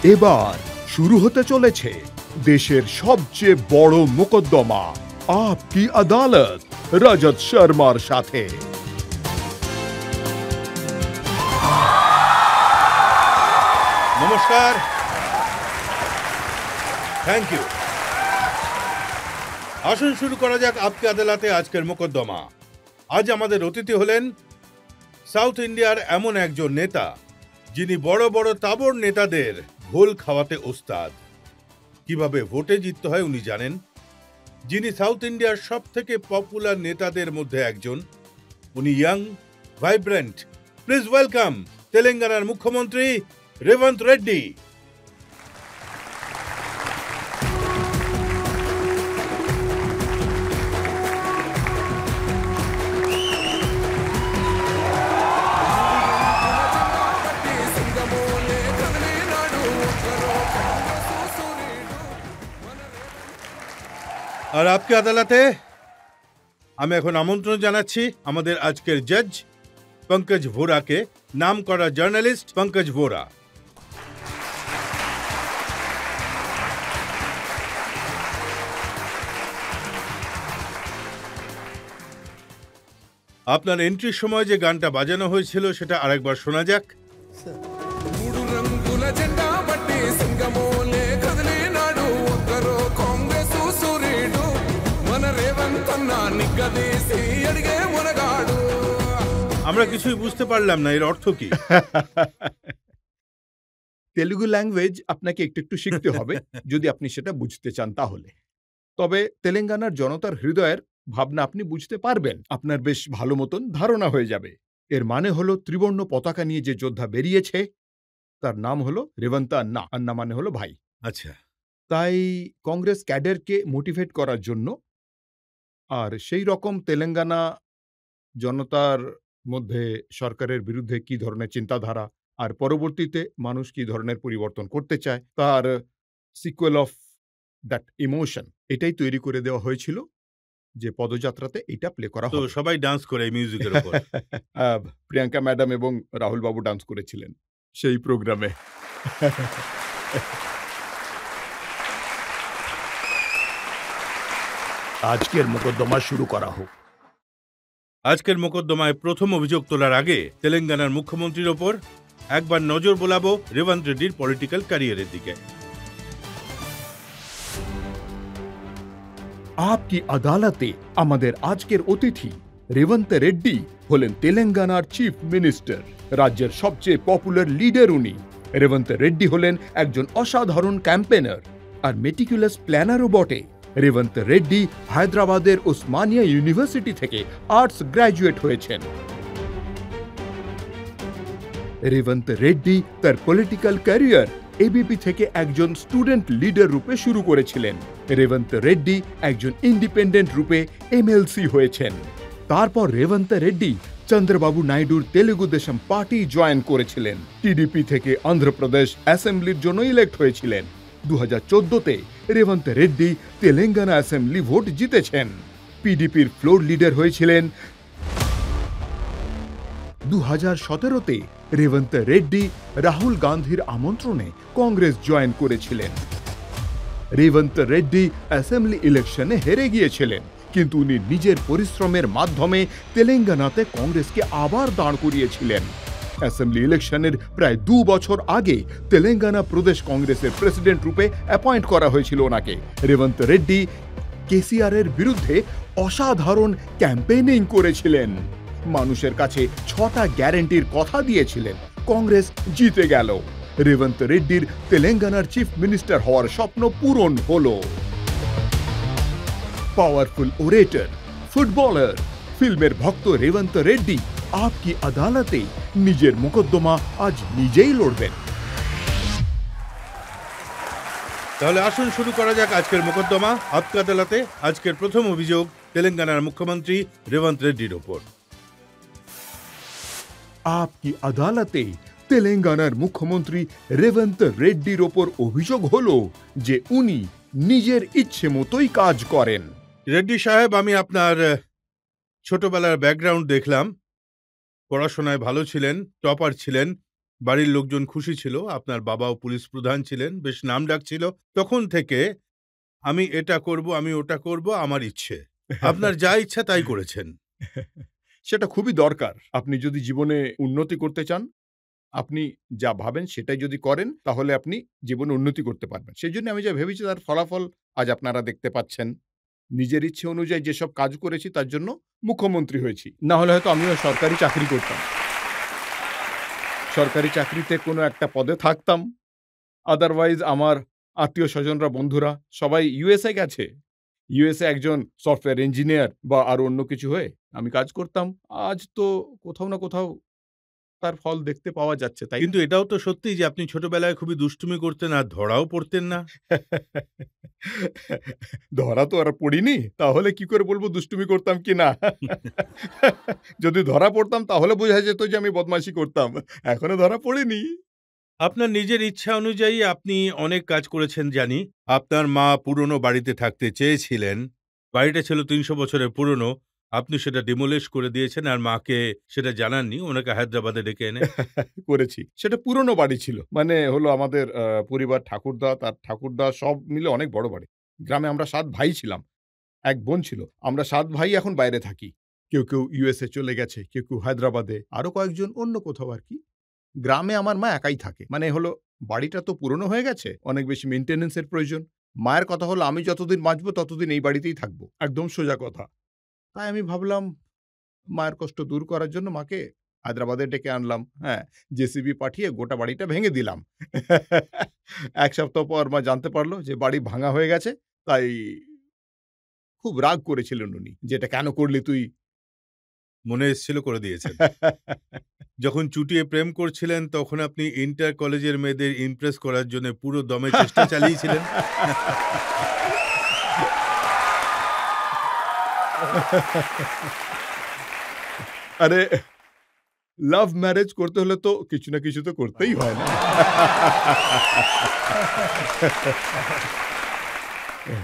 এবার শুরু হতে চলেছে দেশের সবচেয়ে বড় মোকদ্দমা আপকি আদালত রজত শর্মার সাথে। নমস্কার, থ্যাংক ইউ। আসুন শুরু করা যাক আপকি আদালতে আজকের মোকদ্দমা। আজ আমাদের অতিথি হলেন সাউথ ইন্ডিয়ার এমন একজন নেতা যিনি বড় বড় তাবড় নেতাদের ঘোল খাওয়াতে ওস্তাদ। কিভাবে ভোটে জিততে হয় উনি জানেন। যিনি সাউথ ইন্ডিয়ার সব থেকে পপুলার নেতাদের মধ্যে একজন। উনি ইয়াং, ভাইব্রেন্ট। প্লিজ ওয়েলকাম তেলেঙ্গানার মুখ্যমন্ত্রী রেবন্ত রেড্ডি। আর আপকি আদালতে আমি এখন আমন্ত্রণ জানাচ্ছি আমাদের আজকের জজ পঙ্কজ ভোরাকে, নাম করা জার্নালিস্ট পঙ্কজ ভোরা। আপনার এন্ট্রির সময় যে গানটা বাজানো হয়েছিল সেটা আরেকবার শোনা যাক। আমরা কিছুই বুঝতে পারলাম না, এর অর্থ কি? তেলুগু ল্যাঙ্গুয়েজ আপনাকে একটু একটু শিখতে হবে যদি আপনি সেটা বুঝতে চান তাহলে। তবে তেলেঙ্গানার জনতার হৃদয়ের ভাবনা আপনি বুঝতে পারবেন, আপনার বেশ ভালো মতন ধারণা হয়ে যাবে। এর মানে হলো ত্রিবর্ণ পতাকা নিয়ে যে যোদ্ধা বেরিয়েছে তার নাম হলো রেবন্ত আন্না। আন্না মানে হলো ভাই। আচ্ছা, তাই কংগ্রেস ক্যাডারকে মোটিভেট করার জন্য আর সেই রকম তেলেঙ্গানা জনতার মধ্যে সরকারের বিরুদ্ধে কি ধরনের চিন্তাধারা আর পরবর্তীতে মানুষ কি ধরনের পরিবর্তন করতে চায় তার সিকুয়েল অফ দ্যাট ইমোশন এটাই তৈরি করে দেওয়া হয়েছিল যে পদযাত্রাতে এটা প্লে করা তো হবে। সবাই ডান্স করে এই মিউজিকের উপর। প্রিয়াঙ্কা ম্যাডাম এবং রাহুল বাবু ডান্স করেছিলেন সেই প্রোগ্রামে। আজকের মোকদ্দমা শুরু করা হোক। আজকের মোকদ্দমায় প্রথম অভিযোগ তোলার আগে তেলেঙ্গানার মুখ্যমন্ত্রীর ওপর একবার নজর বোলাবো রেবন্ত রেড্ডির পলিটিক্যাল ক্যারিয়ারের দিকে। আপকি আদালতে আমাদের আজকের অতিথি রেবন্ত রেড্ডি হলেন তেলেঙ্গানার চিফ মিনিস্টার, রাজ্যের সবচেয়ে পপুলার লিডার উনি। রেবন্ত রেড্ডি হলেন একজন অসাধারণ ক্যাম্পেনার আর মেটিকুলাস প্ল্যানারও বটে। রেবন্ত রেড্ডি হায়দ্রাবাদের ওসমানিয়া ইউনিভার্সিটি থেকে আর্টস গ্র্যাজুয়েট হয়েছেন। রেবন্ত রেড্ডি তার পলিটিক্যাল ক্যারিয়ার এবিপি থেকে একজন স্টুডেন্ট লিডার রূপে শুরু করেছিলেন। রেবন্ত রেড্ডি একজন ইন্ডিপেন্ডেন্ট রূপে এমএলসি হয়েছেন। তারপর রেবন্ত রেড্ডি চন্দ্রবাবু নাইডুর তেলুগু দেশম পার্টি জয়েন করেছিলেন। টিডিপি থেকে অন্ধ্রপ্রদেশ অ্যাসেম্বলির জন্য ইলেক্ট হয়েছিলেন। 2014-তে রেবন্ত রেড্ডি তেলেঙ্গানা অ্যাসেম্বলি ভোট জিতেছেন। পিডিপির ফ্লোর লিডার হয়েছিলেন। 2017-তে রেবন্ত রেড্ডি রাহুল গান্ধীর আমন্ত্রণে কংগ্রেস জয়েন করেছিলেন। রেবন্ত রেড্ডি অ্যাসেম্বলি ইলেকশনে হেরে গিয়েছিলেন, কিন্তু উনি নিজের পরিশ্রমের মাধ্যমে তেলেঙ্গানাতে কংগ্রেসকে আবার দাঁড় করিয়েছিলেন। অ্যাসেম্বলি ইলেকশনের প্রায় 2 বছর আগে তেলেঙ্গানা প্রদেশ কংগ্রেসের প্রেসিডেন্ট রূপে অ্যাপয়েন্ট করা হয়েছিল ওনাকে। রেবন্ত রেড্ডি কেসিআরের বিরুদ্ধে অসাধারণ ক্যাম্পেইনিং করেছিলেন, মানুষের কাছে 6টা গ্যারান্টির কথা দিয়েছিলেন। কংগ্রেস জিতে গেল। রেবন্ত রেড্ডির তেলেঙ্গানার চিফ মিনিস্টার হওয়ার স্বপ্ন পূরণ হলো। পাওয়ারফুল ওরেটর, ফুটবলার, ফিল্মের ভক্ত রেবন্ত রেড্ডি আপকি আদালতে নিজের মোকদ্দমা আজ নিজেই লড়বেন। তাহলে আসুন শুরু করা যাক আজকের মোকদ্দমা আপকি আদালতে। আজকের প্রথম অভিযোগ তেলেঙ্গানার মুখ্যমন্ত্রী রেবন্ত রেড্ডির ওপর। আপকি আদালতে তেলেঙ্গানার মুখ্যমন্ত্রী রেবন্ত রেড্ডির ওপর অভিযোগ হলো যে উনি নিজের ইচ্ছে মতোই কাজ করেন। রেড্ডি সাহেব, আমি আপনার ছোটবেলার ব্যাকগ্রাউন্ড দেখলাম। পড়াশোনায় ভালো ছিলেন, টপার ছিলেন, বাড়ির লোকজন খুশি ছিল, আপনার বাবাও পুলিশ প্রধান ছিলেন, বেশ নামডাক ছিল। তখন থেকে আমি এটা করব, আমি ওটা করব, আমার ইচ্ছে। আপনার যা ইচ্ছা তাই করেছেন। সেটা খুবই দরকার। আপনি যদি জীবনে উন্নতি করতে চান, আপনি যা ভাবেন সেটাই যদি করেন, তাহলে আপনি জীবনে উন্নতি করতে পারবেন। সেজন্য আমি যা ভেবেছি তার ফলাফল আজ আপনারা দেখতে পাচ্ছেন। নিজের ইচ্ছে অনুযায়ী যেসব কাজ করেছি তার জন্য মুখ্যমন্ত্রী হয়েছি। না হলে হয়তো আমিও সরকারি চাকরি করতাম। সরকারি চাকরিতে কোনো একটা পদে থাকতাম। আদারওয়াইজ আমার আত্মীয়-স্বজনরা, বন্ধুরা সবাই ইউএসএ গেছে। ইউএসএ একজন সফটওয়্যার ইঞ্জিনিয়ার বা আরো অন্য কিছু হয়ে আমি কাজ করতাম। আজ তো কোথাও না কোথাও তার ফল দেখতে পাওয়া যাচ্ছে, তাই কিন্তু এটাও তো সত্যি যে আপনি ছোটবেলায় খুবই দুষ্টুমি করতেন আর ধরাও পড়তেন না। ধরা তো আর পড়িনি। তাহলে কি করে বলব দুষ্টুমি করতাম কিনা? যদি ধরা পড়তাম তাহলে বোঝা যেত যে আমি বদমাশি করতাম। এখনো ধরা পড়িনি। আপনার নিজের ইচ্ছা অনুযায়ী আপনি অনেক কাজ করেছেন জানি। আপনার মা পুরনো বাড়িতে থাকতে চেয়েছিলেন। বাড়িটা ছিল ৩০০ বছরের পুরনো। আপনি সেটা ডিমোলিশ করে দিয়েছেন আর মাকে সেটা জানাননি। ওনাকে হায়দ্রাবাদে ডেকে এনে। করেছি। সেটা পুরনো বাড়ি ছিল। মানে হলো আমাদের পরিবার ঠাকুরদা, তার ঠাকুরদা সব মিলে অনেক বড় বাড়ি। গ্রামে আমরা ৭ ভাই ছিলাম। ১ বোন ছিল। আমরা ৭ ভাই এখন বাইরে থাকি। কেউ ইউএসএ চলে গেছে, কেউ হায়দ্রাবাদে, আরো কয়েকজন অন্য কোথাও আরকি। গ্রামে আমার মা একাই থাকে। মানে হলো বাড়িটা তো পুরনো হয়ে গেছে। অনেক বেশি মেইনটেন্যান্স এর প্রয়োজন। মায়ের কথা হলো আমি যতদিন বাঁচবো ততদিন এই বাড়িতেই থাকবো। একদম সোজা কথা। তাই আমি ভাবলাম মায়ের কষ্ট দূর করার জন্য মাকে হায়দ্রাবাদে ডেকে আনলাম। হ্যাঁ, জেসিবি পাঠিয়ে গোটা বাড়িটা ভেঙে দিলাম। ১ সপ্তাহ পর মা জানতে পারল যে বাড়ি ভাঙা হয়ে গেছে। তাই খুব রাগ করেছিলেন উনি যে, "এটা কেন করলি তুই?" মনে এসেছিল করে দিয়েছেন। যখন চুটিয়ে প্রেম করছিলেন তখন আপনি ইন্টার কলেজের মেয়েদের ইমপ্রেস করার জন্য পুরো দমে চেষ্টা চালিয়েছিলেন। আরে লাভ ম্যারেজ করতে হলে তো কিছু না কিছু তো করতেই হয় না?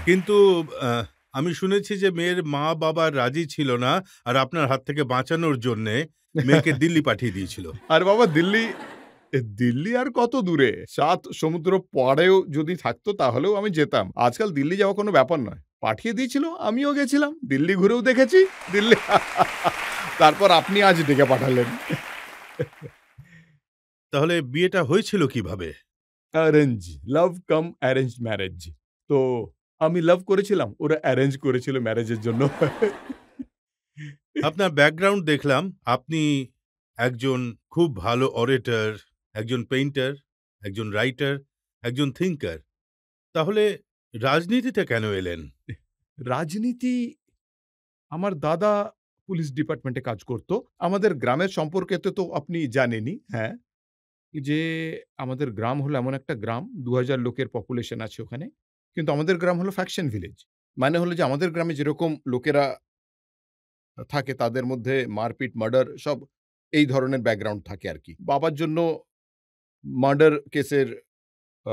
কিন্তু আহ, আমি শুনেছি যে মেয়ের মা-বাবা রাজি ছিল না আর আপনার হাত থেকে বাঁচানোর জন্যে মেয়েকে দিল্লি পাঠিয়ে দিয়েছিল। আর বাবা দিল্লি আর কত দূরে? ৭ সমুদ্র পাড়েও যদি থাকতো তাহলেও আমি যেতাম। আজকাল দিল্লি যাওয়া কোনো ব্যাপার নয়। পাঠিয়ে দিয়েছিল, আমিও গেছিলাম। দিল্লি ঘুরেও দেখেছি। দিল্লি তারপর আপনি আজ ডেকে পাঠালেন। তাহলে বিয়েটা হয়েছিল কিভাবে? অ্যারেঞ্জ, লাভ কাম অ্যারেঞ্জড ম্যারেজ। তো আমি লাভ করেছিলাম, ওরা অ্যারেঞ্জ করেছিল ম্যারেজের জন্য। আপনার ব্যাকগ্রাউন্ড দেখলাম আপনি একজন খুব ভালো অরেটর, একজন পেইন্টার, একজন রাইটার, একজন থিঙ্কার। তাহলে রাজনীতিতে কেন এলেন? রাজনীতি আমার দাদা পুলিশ ডিপার্টমেন্টে কাজ করত। আমাদের গ্রামের সম্পর্কেতে তো আপনি জানেনই, হ্যাঁ? যে আমাদের গ্রাম হলো এমন একটা গ্রাম ২,০০০ লোকের পপুলেশন আছে ওখানে। কিন্তু আমাদের গ্রাম হলো ফ্যাকশন ভিলেজ। মানে হলো যে আমাদের গ্রামে যেরকম লোকেরা থাকে তাদের মধ্যে মারপিট, মার্ডার সব এই ধরনের ব্যাকগ্রাউন্ড থাকে আরকি। বাবার জন্য মার্ডার কেসের আ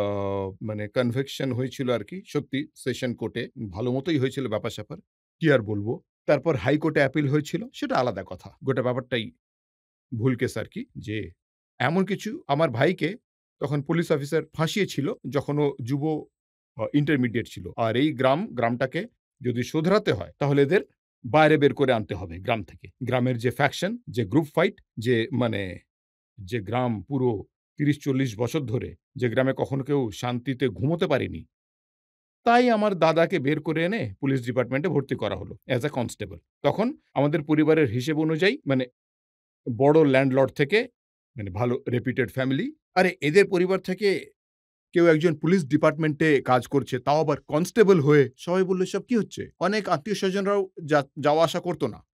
মানে কনভিকশন হয়েছিল আরকি। সত্যি সেশন কোর্টে ভালো মতোই হয়েছিল ব্যাপার-স্যাপার। কি আর বলব? তারপর হাইকোর্টে অ্যাপিল হয়েছিল। সেটা আলাদা কথা। গোটা ব্যাপারটাই ভুল কেস আরকি। যে এমন কিছু আমার ভাইকে তখন পুলিশ অফিসার ফাঁসিয়েছিল যখন ও যুব ইন্টারমিডিয়েট ছিল। আর এই গ্রামটাকে যদি শোধরাতে হয় তাহলে এদের বাইরে বের করে আনতে হবে গ্রাম থেকে। গ্রামের যে ফ্যাকশন, যে গ্রুপ ফাইট, যে মানে যে গ্রাম পুরো ৩০-৪০ বছর ধরে যে গ্রামে কখনো কেউ শান্তিতে ঘুমোতে পারেনি। তাই আমার দাদাকে বের করে এনে পুলিশ ডিপার্টমেন্টে ভর্তি করা হলো অ্যাজ আ কনস্টেবল। তখন আমাদের পরিবারের হিসেব অনুযায়ী মানে বড় ল্যান্ডলর্ড থেকে মানে ভালো রেপুটেড ফ্যামিলি। আরে এদের পরিবার থেকে কেউ একজন পুলিশ ডিপার্টমেন্টে কাজ করছে, তাও আবার কনস্টেবল হয়ে। সবাই বলল, "এসব কি হচ্ছে?" অনেক আত্মীয়স্বজনরাও যাওয়া আসা করত না।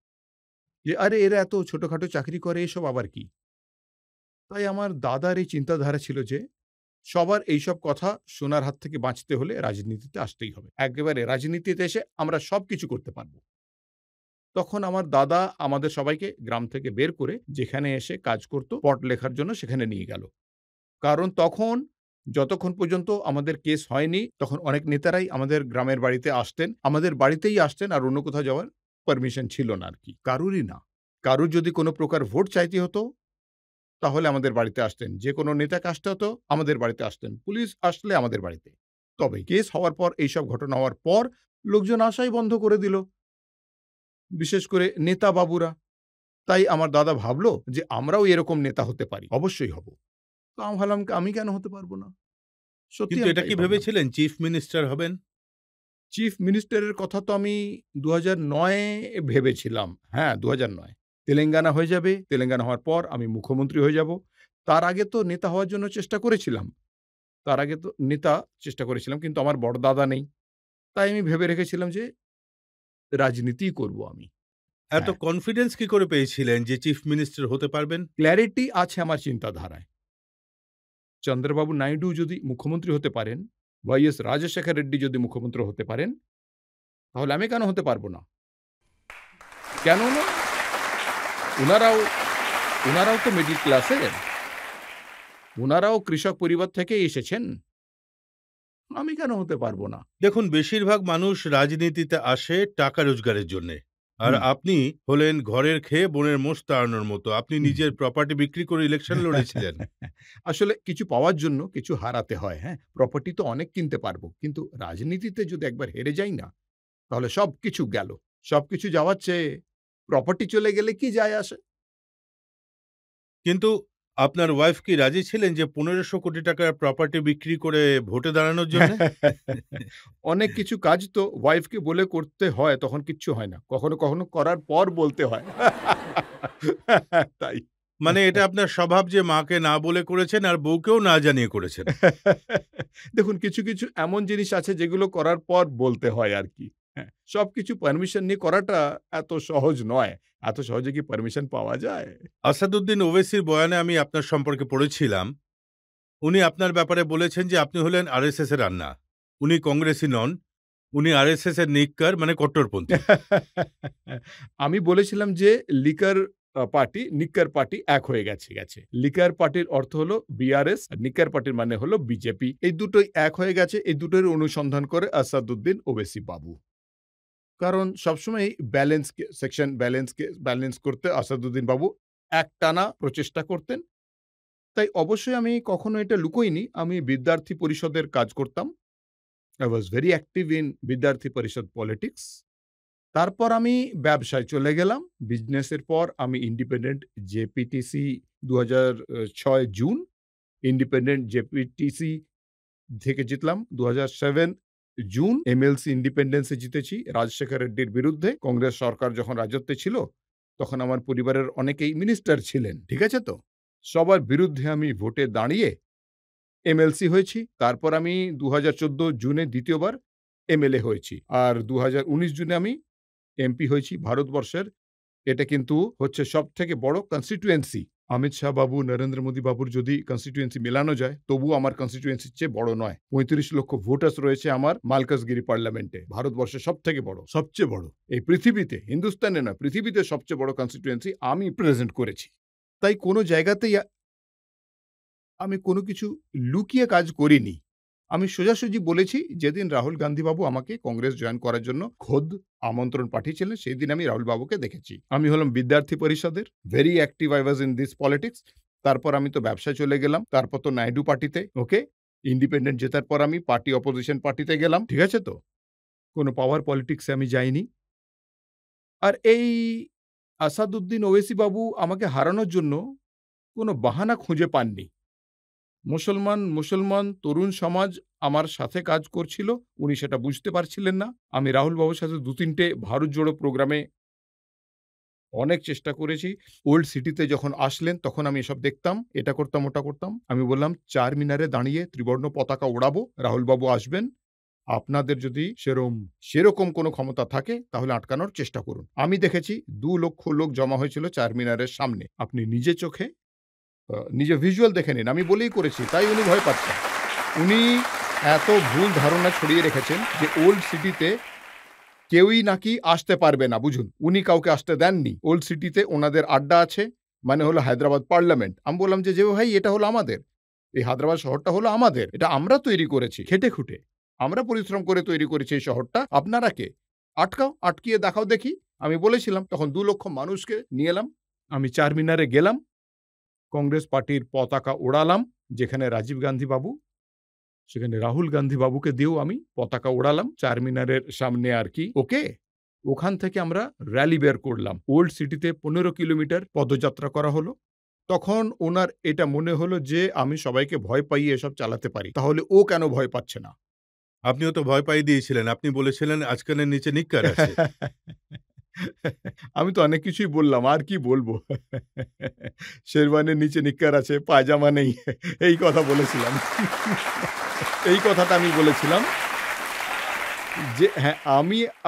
যে, "আরে এরা এত ছোটখাটো চাকরি করে, এসব আবার কি?" তাই আমার দাদার এই চিন্তাধারা ছিল যে, সবার এইসব কথা শোনার হাত থেকে বাঁচতে হলে রাজনীতিতে আসতেই হবে। একেবারে রাজনীতিতে এসে আমরা সবকিছু করতে পারব। তখন আমার দাদা আমাদের সবাইকে গ্রাম থেকে বের করে যেখানে এসে কাজ করত, পট লেখার জন্য সেখানে নিয়ে গেল। কারণ তখন যতক্ষণ পর্যন্ত আমাদের কেস হয়নি, তখন অনেক নেতারাই আমাদের গ্রামের বাড়িতে আসতেন। আমাদের বাড়িতেই আসতেন আর অন্য কোথাও যাওয়ার পারমিশন ছিল না আরকি। কারোরই না। কারোর যদি কোনো প্রকার ভোট চাইতে হতো, তাহলে আমাদের বাড়িতে আসতেন। যে কোনো নেতাকে আসতে হতো আমাদের বাড়িতে আসতেন। পুলিশ আসলে আমাদের বাড়িতে। তবে কেস হওয়ার পর, এইসব ঘটনা হওয়ার পর লোকজন আসাই বন্ধ করে দিল। বিশেষ করে নেতা বাবুরা। তাই আমার দাদা ভাবলো যে আমরাও এরকম নেতা হতে পারি। অবশ্যই হব। তো আমি ভাবলাম আমি কেন হতে পারব না? সত্যি কিন্তু আমি এটা তাই কি ভাবলাম। ভেবেছিলেন চিফ মিনিস্টার হবেন? চিফ মিনিস্টারের কথা তো আমি ২০০৯ এ ভেবেছিলাম। হ্যাঁ, ২০০৯ তেলেঙ্গানা হয়ে যাবে। তেলেঙ্গানা হওয়ার পর আমি মুখ্যমন্ত্রী হয়ে যাব। তার আগে তো নেতা হওয়ার জন্য চেষ্টা করেছিলাম। তার আগে তো নেতা চেষ্টা করেছিলাম কিন্তু আমার বড় দাদা নেই। তাই আমি ভেবে রেখেছিলাম যে রাজনীতিই করব আমি। এত হ্যাঁ, কনফিডেন্স কি করে পেয়েছিলেন যে চিফ মিনিস্টার হতে পারবেন? ক্লারিটি আছে আমার চিন্তাধারায়। চন্দ্রবাবু নাইডু যদি মুখ্যমন্ত্রী হতে পারেন, ওয়াই.এস. রাজশেখর রেড্ডি যদি মুখ্যমন্ত্রী হতে পারেন, তাহলে আমি কেন হতে পারব না? কেন না? উনারাও উনারাও তো মিডল ক্লাসের। উনারাও কৃষক পরিবার থেকেই এসেছেন। আমি কেন হতে পারব না? দেখুন, বেশিরভাগ মানুষ রাজনীতিতে আসে টাকা রোজগারের জন্যে। আর হুম। আপনি হলেন ঘরের খেয়ে বনের মোষ তাড়ানোর মতো। আপনি নিজের প্রপার্টি বিক্রি করে ইলেকশন লড়েছিলেন। আসলে কিছু পাওয়ার জন্য কিছু হারাতে হয়, হ্যাঁ? প্রপার্টি তো অনেক কিনতে পারব। কিন্তু রাজনীতিতে যদি একবার হেরে যাই না, তাহলে সবকিছু গেল। সবকিছু যাওয়ার চেয়ে প্রপার্টি চলে গেলে কি যায় আসে? কিন্তু আপনার ওয়াইফ কি রাজি ছিলেন যে ১৫০০ কোটি টাকার প্রপার্টি বিক্রি করে ভোটে দাঁড়ানোর জন্যে? অনেক কিছু কাজ তো ওয়াইফকে বলে করতে হয়, তখন কিচ্ছু হয় না। কখনো, কখনো করার পর বলতে হয়। তাই। মানে এটা আপনার স্বভাব যে মাকে না বলে করেছেন আর বউকেও না জানিয়ে করেছেন। দেখুন কিছু, কিছু এমন জিনিস আছে যেগুলো করার পর বলতে হয় আরকি। হ্যাঁ, সবকিছু পারমিশন নিয়ে করাটা এত সহজ নয়। এত সহজে কি পারমিশন পাওয়া যায়? আসাদুদ্দিন ওবেসির বয়ানে আমি আপনার সম্পর্কে পড়েছিলাম। উনি আপনার ব্যাপারে বলেছেন যে আপনি হলেন আরএসএস এর আন্না। উনি কংগ্রেসী নন। উনি আরএসএস এর নিক্কার মানে কট্টরপন্থী। আমি বলেছিলাম যে লিকার পার্টি, নিক্কার পার্টি এক হয়ে গেছে। লিকার পার্টির অর্থ হলো বিআরএস, আর নিক্কার পার্টির মানে হলো বিজেপি। এই দুটোই এক হয়ে গেছে। এই দুটোর অনুসন্ধান করে আসাদুদ্দিন ওবেসি বাবু। কারণ সবসময়ই ব্যালেন্স করতে আসাদুদ্দিন বাবু একটানা প্রচেষ্টা করতেন। তাই অবশ্যই আমি কখনো এটা লুকোইনি। আমি বিদ্যার্থী পরিষদের কাজ করতাম। I was very active in বিদ্যার্থী পরিষদ পলিটিক্স। তারপর আমি ব্যবসায় চলে গেলাম। বিজনেসের পর আমি ইন্ডিপেন্ডেন্ট জেপিটিসি ২০০৬ জুন ইন্ডিপেন্ডেন্ট জেপিটিসি থেকে জিতলাম। ২০০৭ জুন এমএলসি ইন্ডিপেন্ডেন্সে জিতেছি রাজশেখর রেড্ডির বিরুদ্ধে। কংগ্রেস সরকার যখন রাজত্বে ছিল, তখন আমার পরিবারের অনেকেই মিনিস্টার ছিলেন। ঠিক আছে তো? সবার বিরুদ্ধে আমি ভোটে দাঁড়িয়ে এমএলসি হয়েছি। তারপর আমি ২০১৪ জুনে ২য় বার এমএলএ হয়েছি। আর ২০১৯ জুনে আমি এমপি হয়েছি ভারতবর্ষের। এটা কিন্তু হচ্ছে সবথেকে বড় কনস্টিটুয়েন্সি। অমিত শাহ বাবু, নরেন্দ্র মোদী বাবুর যদি কনস্টিটুয়েন্সি মেলানো যায়, তবুও আমার কনস্টিটুয়েন্সির চেয়ে বড় নয়। ৩৫ লক্ষ ভোটার্স রয়েছে আমার মালকাজগিরি পার্লামেন্টে। ভারতবর্ষের সবথেকে বড়, সবচেয়ে বড়। এই পৃথিবীতে, হিন্দুস্তানে নয়, পৃথিবীতে সবচেয়ে বড় কনস্টিটুয়েন্সি আমি প্রেজেন্ট করেছি। তাই কোনো জায়গাতেই আমি কোনো কিছু লুকিয়ে কাজ করিনি। আমি সোজাসুজি বলেছি, যেদিন রাহুল গান্ধী বাবু আমাকে কংগ্রেস জয়েন করার জন্য খোদ আমন্ত্রণ পাঠিয়েছিলেন, সেদিন আমি রাহুল বাবুকে দেখেছি। আমি হলাম বিদ্যার্থী পরিষদের, very active I was in this politics. তারপর আমি তো ব্যবসায় চলে গেলাম। তারপর তো নাইডু পার্টিতে, ওকে? ইন্ডিপেন্ডেন্ট জেতার পর আমি পার্টি অপোজিশন পার্টিতে গেলাম। ঠিক আছে তো? কোনো পাওয়ার পলিটিক্সে আমি যাইনি। আর এই আসাদুদ্দিন ওওৈসি বাবু আমাকে হারানোর জন্য কোনো বাহানা খুঁজে পাননি। মুসলমান তরুণ সমাজ আমার সাথে কাজ করছিল। উনি সেটা বুঝতে পারছিলেন না। আমি রাহুল বাবুর সাথে ২-৩ টে ভারত জোড়ো প্রোগ্রামে অনেক চেষ্টা করেছি। ওল্ড সিটিতে যখন আসলেন তখন আমি এসব দেখতাম। এটা করতাম, ওটা করতাম। আমি বললাম, "চারমিনারে দাঁড়িয়ে ত্রিবর্ণ পতাকা ওড়াবো। রাহুল বাবু আসবেন। আপনাদের যদি সেরকম কোনো ক্ষমতা থাকে তাহলে আটকানোর চেষ্টা করুন।" আমি দেখেছি ২ লক্ষ লোক জমা হয়েছিল চারমিনারের সামনে। আপনি নিজে চোখে নিজে ভিজুয়াল দেখে নিন। আমি বলেই করেছি। তাই উনি ভয় পাচ্ছেন। উনি এত ভুল ধারণা ছড়িয়ে রেখেছেন যে ওল্ড সিটিতে কেউই নাকি আসতে পারবে না, বুঝুন। উনি কাউকে আসতে দেননি। ওল্ড সিটিতে ওনাদের আড্ডা আছে, মানে হলো হায়দ্রাবাদ পার্লামেন্ট। আমি বললাম যে, ভাই এটা হলো আমাদের। এই হায়দ্রাবাদ শহরটা হলো আমাদের। এটা আমরা তৈরি করেছি খেটে-খুঁটে। আমরা পরিশ্রম করে তৈরি করেছি এই শহরটা। আপনারা কে? আটকিয়ে দেখাও দেখি। আমি বলেছিলাম। তখন ২ লক্ষ মানুষকে নিয়ে এলাম। আমি চারমিনারে গেলাম। কংগ্রেস পার্টির পতাকা ওড়ালাম, যেখানে রাজীব গান্ধী বাবু, সেখানে রাহুল গান্ধী বাবুকে দিয়েও আমি পতাকা ওড়ালাম চারমিনারের সামনে আর কি। ওকে, ওখান থেকে আমরা র্যালি বের করলাম। ওল্ড সিটিতে 15 কিলোমিটার পদযাত্রা করা হলো। তখন ওনার এটা মনে হলো যে আমি সবাইকে ভয় পাইয়ে এসব চালাতে পারি, তাহলে ও কেন ভয় পাচ্ছে না? আপনিও তো ভয় পাইয়ে দিয়েছিলেন। আপনি বলেছিলেন আজকানের নিচে নিক্কার আছে। আমি তো অনেক কিছুই বললাম, আর কি বলবো? শেরওয়ানির নিচে নিক্কার আছে, পায়জামা নেই, এই কথা বলেছিলাম। এই কথাটা আমি বলেছিলাম যে হ্যাঁ,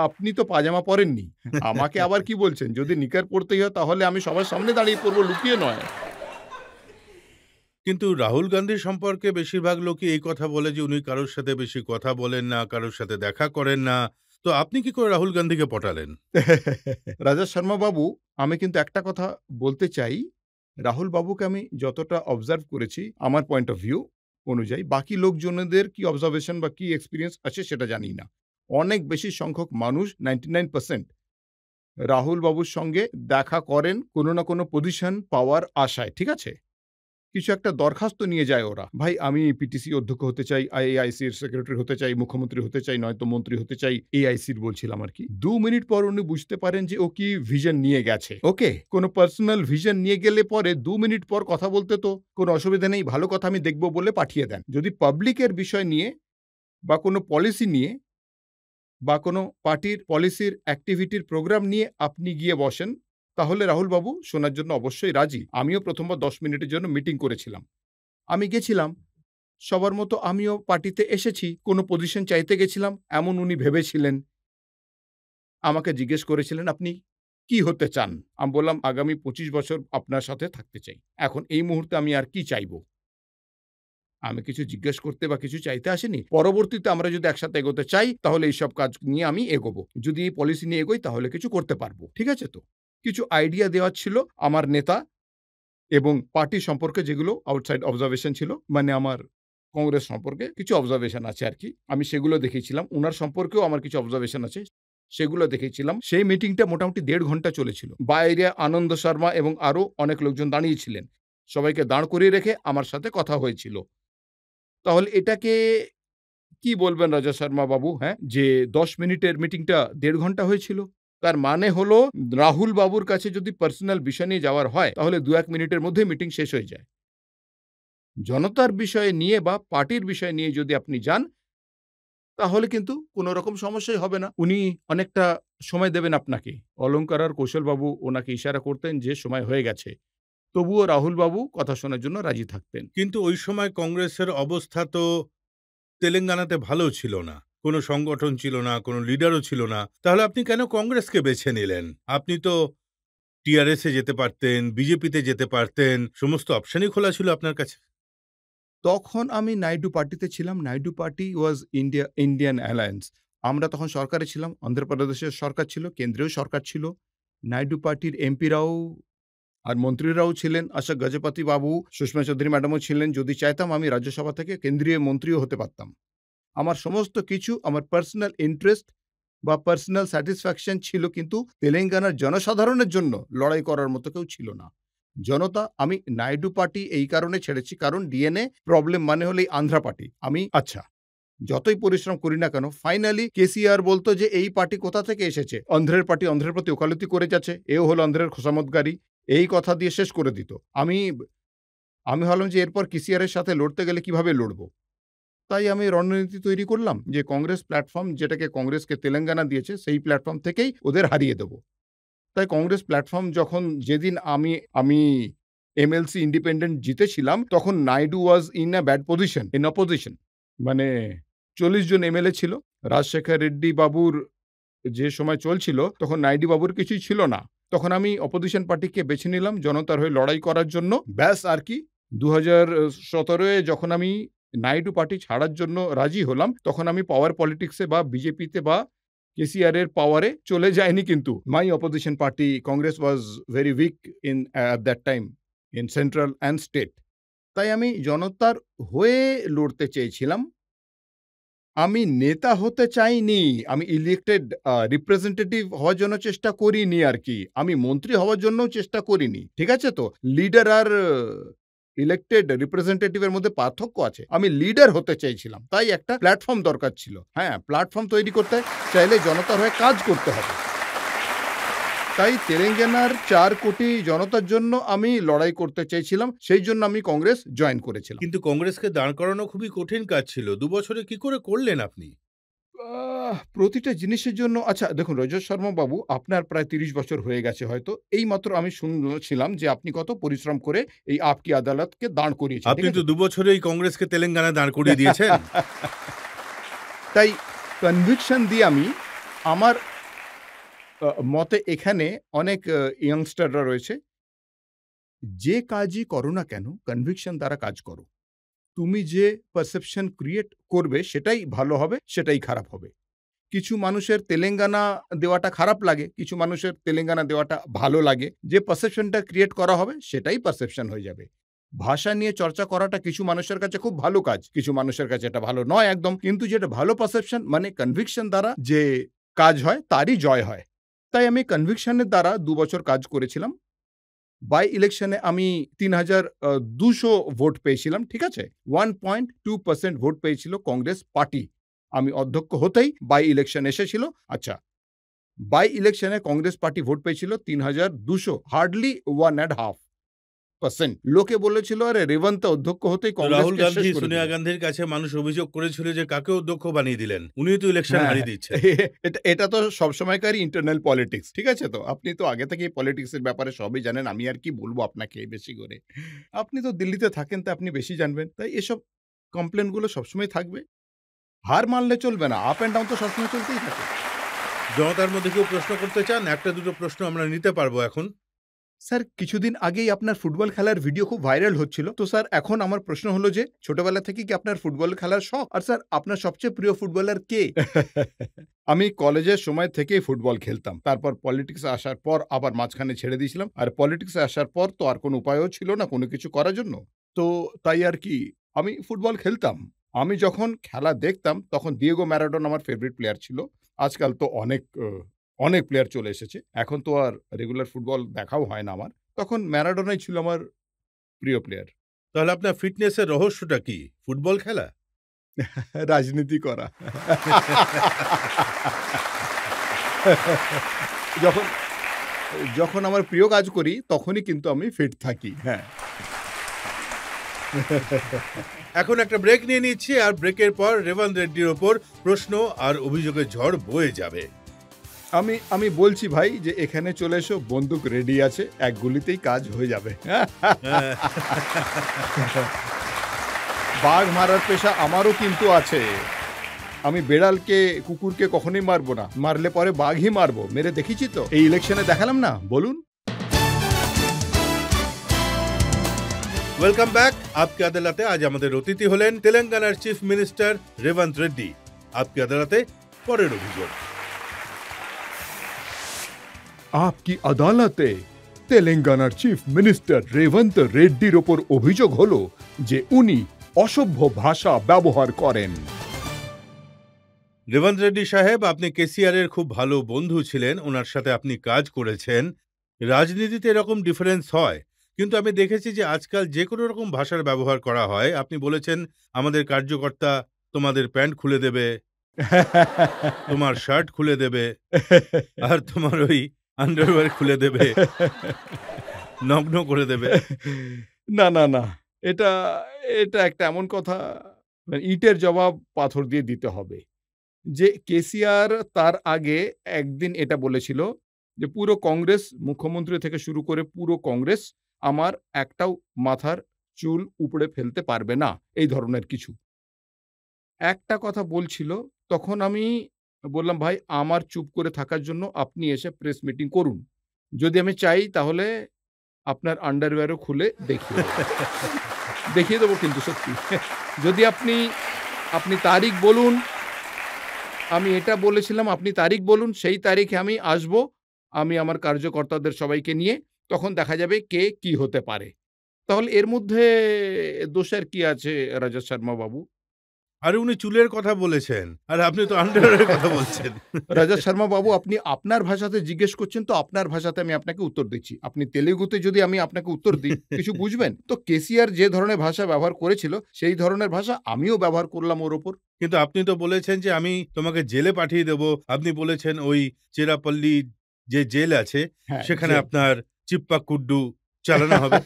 আপনি তো পায়জামা পরেননি। আমাকে আবার কি বলছেন? যদি নিক্কার পরতেই হয় তাহলে আমি সবার সামনে দাঁড়িয়ে পরব, লুকিয়ে নয়। কিন্তু রাহুল গান্ধী সম্পর্কে বেশিরভাগ লোকই এই কথা বলে যে উনি কারোর সাথে বেশি কথা বলেন না, কারোর সাথে দেখা করেন না। তো আপনি কি করে রাহুল গান্ধীকে পটালেন? রাজা শর্মা বাবু, আমি কিন্তু একটা কথা বলতে চাই, রাহুল বাবুকে আমি যতটা অবজার্ভ করেছি আমার পয়েন্ট অফ ভিউ অনুযায়ী, বাকি লোকজনদের কি অবজারভেশন বা কি এক্সপেরিয়েন্স আছে সেটা জানি না। অনেক বেশি সংখ্যক মানুষ 99% রাহুল বাবুর সঙ্গে দেখা করেন কোনো না কোনো পজিশন পাওয়ার আশায়, ঠিক আছে? কিছু একটা দরখাস্ত নিয়ে যায় ওরা। ভাই আমি পিটিসি অধ্যক্ষ হতে চাই, আইএআইসির সেক্রেটারি হতে চাই, মুখ্যমন্ত্রী হতে চাই, নয়তো মন্ত্রী হতে চাই, এআইসির বলছিলাম আরকি। ২ মিনিট পর উনি বুঝতে পারেন যে ও কি ভিশন নিয়ে গেছে। ওকে? কোনো পার্সোনাল ভিশন নিয়ে গেলে পরে ২ মিনিট পর কথা বলতে তো কোনো অসুবিধা নেই, ভালো কথা আমি দেখব বলে পাঠিয়ে দেন। যদি পাবলিকের বিষয় নিয়ে বা কোনো পলিসি নিয়ে বা কোনো পার্টির পলিসির অ্যাক্টিভিটির প্রোগ্রাম নিয়ে আপনি গিয়ে বসেন, তাহলে রাহুল বাবু শোনার জন্য অবশ্যই রাজি। আমিও ১ম বার ১০ মিনিটের জন্য মিটিং করেছিলাম। আমি গেছিলাম। সবার মতো আমিও পার্টিতে এসেছি। কোনো পজিশন চাইতে গেছিলাম, এমন উনি ভেবেছিলেন। আমাকে জিজ্ঞেস করেছিলেন, "আপনি কি হতে চান?" আমি বললাম, "আগামী ২৫ বছর আপনার সাথে থাকতে চাই। এখন এই মুহূর্তে আমি আর কি চাইবো?" আমি কিছু জিজ্ঞেস করতে বা কিছু চাইতে আসিনি। পরবর্তীতে আমরা যদি একসাথে এগোতে চাই, তাহলে এইসব কাজ নিয়ে আমি এগোবো। যদি এই পলিসি নিয়ে এগোই, তাহলে কিছু করতে পারবো। ঠিক আছে তো? কিছু আইডিয়া দেওয়ার ছিল আমার নেতা এবং পার্টি সম্পর্কে, যেগুলো আউটসাইড অবজারভেশন ছিল। মানে আমার কংগ্রেস সম্পর্কে কিছু অবজারভেশন আছে আরকি। আমি সেগুলো দেখিয়েছিলাম। উনার সম্পর্কেও আমার কিছু অবজারভেশন আছে। সেগুলো দেখিয়েছিলাম। সেই মিটিংটা মোটামুটি ১.৫ ঘন্টা চলেছিল। বাইরে আনন্দ শর্মা এবং আরো অনেক লোকজন দাঁড়িয়েছিলেন। সবাইকে দাঁড় করিয়ে রেখে আমার সাথে কথা হয়েছিল। তাহলে এটাকে কি বলবেন রাজা শর্মা বাবু, হ্যাঁ? যে ১০ মিনিটের মিটিংটা ১.৫ ঘন্টা হয়েছিল। তার মানে হলো রাহুল বাবুর কাছে যদি পার্সোনাল বিষয় নিয়ে যাওয়ার হয়, তাহলে ২-১ মিনিটের মধ্যেই মিটিং শেষ হয়ে যায়। জনতার বিষয় নিয়ে বা পার্টির বিষয় নিয়ে যদি আপনি যান, তাহলে কিন্তু কোন রকম সমস্যাই হবে না। উনি অনেকটা সময় দেবেন আপনাকে। অলঙ্কার আর কৌশলবাবু ওনাকে ইশারা করতেন যে সময় হয়ে গেছে। তবুও রাহুল বাবু কথা শোনার জন্য রাজি থাকতেন। কিন্তু ওই সময় কংগ্রেসের অবস্থা তো তেলেঙ্গানাতে ভালো ছিল না। কোনো সংগঠন ছিল না, কোনো লিডারও ছিল না। তাহলে আপনি কেন কংগ্রেসকে বেছে নিলেন? আপনি তো টিআরএসে যেতে পারতেন, বিজেপিতে যেতে পারতেন। সমস্ত অপশনই খোলা ছিল আপনার কাছে। তখন আমি নাইডু পার্টিতে ছিলাম। নাইডু পার্টি ওয়াজ ইন্ডিয়ান অ্যালায়েন্স। আমরা তখন সরকারে ছিলাম। অন্ধ্রপ্রদেশের সরকার ছিল, কেন্দ্রীয় সরকার ছিল। নাইডু পার্টির এমপিরাও আর মন্ত্রীরাও ছিলেন। আশা গজপতি বাবু, সুষমা চৌধুরী ম্যাডামও ছিলেন। যদি চাইতাম আমি রাজ্যসভা থেকে কেন্দ্রীয় মন্ত্রীও হতে পারতাম। আমার সমস্ত কিছু আমার পার্সোনাল ইন্টারেস্ট বা পার্সোনাল স্যাটিসফ্যাকশন ছিল, কিন্তু তেলেঙ্গানার জনসাধারণের জন্য লড়াই করার মতো কেউ ছিল না। জনতা, আমি নাইডু পার্টি এই কারণে ছেড়েছি, কারণ ডিএনএ প্রবলেম মানে হলো এই আন্ধ্রা পার্টি। আমি আচ্ছা, যতই পরিশ্রম করি না কেন, ফাইনালি কেসিআর বলতো যে এই পার্টি কোথা থেকে এসেছে? অন্ধ্রের পার্টি অন্ধ্রের প্রতি ওকালতি করে যাচ্ছে। এও হলো অন্ধ্রের খোসামতগারী। এই কথা দিয়ে শেষ করে দিত। আমি আমি ভাবলাম যে এরপর কেসিআর এর সাথে লড়তে গেলে কিভাবে লড়বো? তাই আমি রণনীতি তৈরি করলাম যে কংগ্রেস প্ল্যাটফর্ম যেটাকে কংগ্রেসকে তেলেঙ্গানা দিয়েছে, সেই প্ল্যাটফর্ম থেকেই ওদের হারিয়ে দেব। তাই কংগ্রেস প্ল্যাটফর্ম যখন যেদিন আমি আমি এমএলসি ইন্ডিপেন্ডেন্ট জিতেছিলাম, তখন Naidu was in a bad position, in opposition. মানে ৪০ জন এমএলএ ছিল। রাজশেখর রেড্ডি বাবুর যে সময় চলছিল, তখন নাইডু বাবুর কিছুই ছিল না। তখন আমি অপোজিশন পার্টিকে বেছে নিলাম জনতার হয়ে লড়াই করার জন্য। ব্যাস আর কি। ২০১৭ এ যখন আমি নাইডু পার্টি ছাড়ার জন্য রাজি হলাম, তখন আমি পাওয়ার পলিটিক্সে বা বিজেপিতে বা কেসিআর এর পাওয়ারে চলে যায়নি কিন্তু। My opposition party Congress was very weak in at that time in central and state. তাই আমি জনতার হয়ে লড়তে চেয়েছিলাম। আমি নেতা হতে চাইনি। আমি ইলেক্টেড রিপ্রেজেন্টেটিভ হওয়ার জন্য চেষ্টা করিনি আরকি। আমি মন্ত্রী হওয়ার জন্যও চেষ্টা করিনি। ঠিক আছে তো? লিডার আর ইলেক্টেড রিপ্রেজেন্টেটিভ এর মধ্যে পার্থক্য আছে। আমি লিডার হতে চাইছিলাম। তাই একটা প্ল্যাটফর্ম দরকার ছিল। হ্যাঁ, প্ল্যাটফর্ম তৈরি করতে চাইলে জনতার হয়ে কাজ করতে হবে। তাই তেলেঙ্গানার ৪ কোটি জনতার জন্য আমি লড়াই করতে চেয়েছিলাম। সেই জন্য আমি কংগ্রেস জয়েন করেছিলাম। কিন্তু কংগ্রেসকে দাঁড় করানো খুবই কঠিন কাজ ছিল। ২ বছরে কি করে করলেন আপনি? প্রতিটা জিনিসের জন্য আচ্ছা দেখুন রজত শর্মা বাবু আপনার প্রায় ৩০ বছর হয়ে গেছে হয়তো। এইমাত্র আমি শুনছিলাম যে আপনি কত পরিশ্রম করে এই আপ কি আদালতকে দাঁড় করিয়েছেন। আপনি ঠিক তো আছে? ২ বছরেই কংগ্রেসকে তেলেঙ্গানায় দাঁড় করিয়ে দিয়েছেন। তাই কনভিকশন দিয়ে আমি আমার মতে এখানে অনেক ইয়ংস্টাররা রয়েছে। যে কাজই করো না কেন কনভিকশন দ্বারা কাজ করো। তুমি যে পারসেপশন ক্রিয়েট করবে সেটাই ভালো হবে, সেটাই খারাপ হবে। কিছু মানুষের তেলেঙ্গানা দেওয়াটা খারাপ লাগে, কিছু মানুষের তেলেঙ্গানা দেওয়াটা ভালো লাগে। যে পারসেপশনটা ক্রিয়েট করা হবে সেটাই পারসেপশন হয়ে যাবে। ভাষা নিয়ে চর্চা করাটা কিছু মানুষের কাছে খুব ভালো কাজ, কিছু মানুষের কাছে এটা ভালো নয় একদম। কিন্তু যেটা ভালো পারসেপশন মানে কনভিকশন দ্বারা যে কাজ হয় তারই জয় হয়। তাই আমি কনভিকশনের দ্বারা ২ বছর কাজ করেছিলাম। বাই ইলেকশনে আমি ৩,২০০ ভোট পেয়েছিলাম। ঠিক আছে? 1.2% ভোট পেয়েছিল কংগ্রেস পার্টি। আমি অধ্যক্ষ হতেই বাই ইলেকশন এসেছিল। আচ্ছা, বাই ইলেকশনে কংগ্রেস পার্টি ভোট পেয়েছিল ৩,২০০ হার্ডলি 1.5%। লোকে বলেছিল আরে রেবন্ত অধ্যক্ষ হতেই তো রাহুল কংগ্রেসকে শেষ গান্ধী, করে সোনিয়া দিল। গান্ধীর কাছে মানুষ অভিযোগ করেছিল যে কাকে অধ্যক্ষ বানিয়ে দিলেন? উনিই তো ইলেকশন হ্যাঁ, হারিয়ে দিচ্ছেন। এটা তো সবসময়কারই ইন্টারনাল পলিটিক্স। ঠিক আছে তো? আপনি তো আগে থেকেই পলিটিক্স এর ব্যাপারে সবই জানেন। আমি আর কি বলব আপনাকে বেশি করে। আপনি তো দিল্লিতে থাকেন তাই আপনি বেশি জানবেন। তাই এসব কমপ্লেইন গুলো সবসময় থাকবে। হার মানলে চলবে না। আপ অ্যান্ড ডাউন তো সবসময় চলতেই থাকে। জনতার মধ্যে কেউ প্রশ্ন করতে চান? ১টা ২টো প্রশ্ন আমরা নিতে পারবো এখন। স্যার কিছুদিন আগেই আপনার ফুটবল খেলার ভিডিও খুব ভাইরাল হচ্ছিল। তো স্যার এখন আমার প্রশ্ন হলো যে ছোটবেলা থেকে কি আপনার ফুটবল খেলার শখ? আর স্যার আপনার সবচেয়ে প্রিয় ফুটবলার কে? আমি কলেজের সময় থেকেই ফুটবল খেলতাম। তারপর পলিটিক্সে আসার পর আবার মাঝখানে ছেড়ে দিয়েছিলাম। আর পলিটিক্সে আসার পর তো আর কোনো উপায়ও ছিল না কোনো কিছু করার জন্য। তো তাই আর কি আমি ফুটবল খেলতাম। আমি যখন খেলা দেখতাম তখন দিয়েগো ম্যারাডোনা আমার ফেভারিট প্লেয়ার ছিল। আজকাল তো অনেক প্লেয়ার চলে এসেছে। এখন তো আর রেগুলার ফুটবল দেখাও হয় না আমার। তখন ম্যারাডোনাই ছিল আমার প্রিয় প্লেয়ার। তাহলে আপনার ফিটনেসের রহস্যটা কি? ফুটবল খেলা? রাজনীতি করা। যখন যখন আমার প্রিয় কাজ করি তখনই কিন্তু আমি ফিট থাকি। হ্যাঁ। এখন একটা ব্রেক নিয়ে নিচ্ছি, আর ব্রেকের পর রেবন্ত রেড্ডির ওপর প্রশ্ন আর অভিযোগের ঝড় বয়ে যাবে। আমি বলছি ভাই যে এখানে চলে এসো, বন্দুক রেডি আছে। এক গুলিতেই কাজ হয়ে যাবে। বাঘ মারার পেশা আমারও কিন্তু আছে। আমি বেড়ালকে কুকুরকে কখনোই মারবো না। মারলে পরে বাঘই মারবো। মেরে দেখিয়েছি তো। এই ইলেকশনে দেখালাম না? বলুন। Welcome back. আপকে আদালতে আজ আমাদের অতিথি হলেন তেলেঙ্গানার চিফ মিনিস্টার রেবন্ত রেড্ডি। আপকে আদালতে পরের অভিযোগ। আপকি আদালতে তেলেঙ্গানার চিফ মিনিস্টার রেবন্ত রেড্ডির ওপর অভিযোগ হলো যে উনি অসভ্য ভাষা ব্যবহার করেন। রেবন্ত রেড্ডি সাহেব, আপনি কেসিআর এর খুব ভালো বন্ধু ছিলেন, ওনার সাথে আপনি কাজ করেছেন। রাজনীতিতে এরকম ডিফারেন্স হয়, কিন্তু আমি দেখেছি যে আজকাল যে কোনো রকম ভাষার ব্যবহার করা হয়। আপনি বলেছেন আমাদের কার্যকর্তা তোমাদের প্যান্ট খুলে দেবে, তোমার শার্ট খুলে দেবে, আর তোমার ওই আন্ডারওয়্যার খুলে দেবে, নগ্ন করে দেবে। না, না, না। এটা এটা একটা এমন কথা, ইটের জবাব পাথর দিয়ে দিতে হবে। যে কেসিআর তার আগে একদিন এটা বলেছিল যে পুরো কংগ্রেস, মুখ্যমন্ত্রী থেকে শুরু করে পুরো কংগ্রেস আমার একটাও মাথার চুল উপড়ে ফেলতে পারবে না, এই ধরনের কিছু একটা কথা বলছিল। তখন আমি বললাম, ভাই আমার চুপ করে থাকার জন্য আপনি এসে প্রেস মিটিং করুন। যদি আমি চাই তাহলে আপনার আন্ডারওয়্যারও খুলে দেখিয়ে দেবো কিন্তু সত্যি। যদি আপনি তারিখ বলুন, আমি এটা বলেছিলাম আপনি তারিখ বলুন, সেই তারিখে আমি আসবো। আমি আমার কার্যকর্তাদের সবাইকে নিয়ে, তখন দেখা যাবে কে কি হতে পারে। তাহলে এর মধ্যে দোষের কি আছে রজত শর্মা বাবু? আরে উনি চুলের কথা বলেছেন আর আপনি তো আন্ডারওয়্যারের কথা বলছেন। রাজা শর্মা বাবু, আপনি আপনার ভাষাতে জিজ্ঞেস করছেন, তো আপনার ভাষাতে আমি আপনাকে উত্তর দিচ্ছি। আপনি তেলেগুতে যদি আমি আপনাকে উত্তর দিই, কিছু বুঝবেন? তো কেসিআর যে ধরনের ভাষা ব্যবহার করেছিল, সেই ধরনের ভাষা আমিও ব্যবহার করলাম ওর ওপর। কিন্তু আপনি তো বলেছেন যে আমি তোমাকে জেলে পাঠিয়ে দেব। আপনি বলেছেন ওই চেরাপল্লী যে জেল আছে হ্যাঁ, সেখানে জেল। আপনার চিপ্পাকুড্ডু চালানো হবে।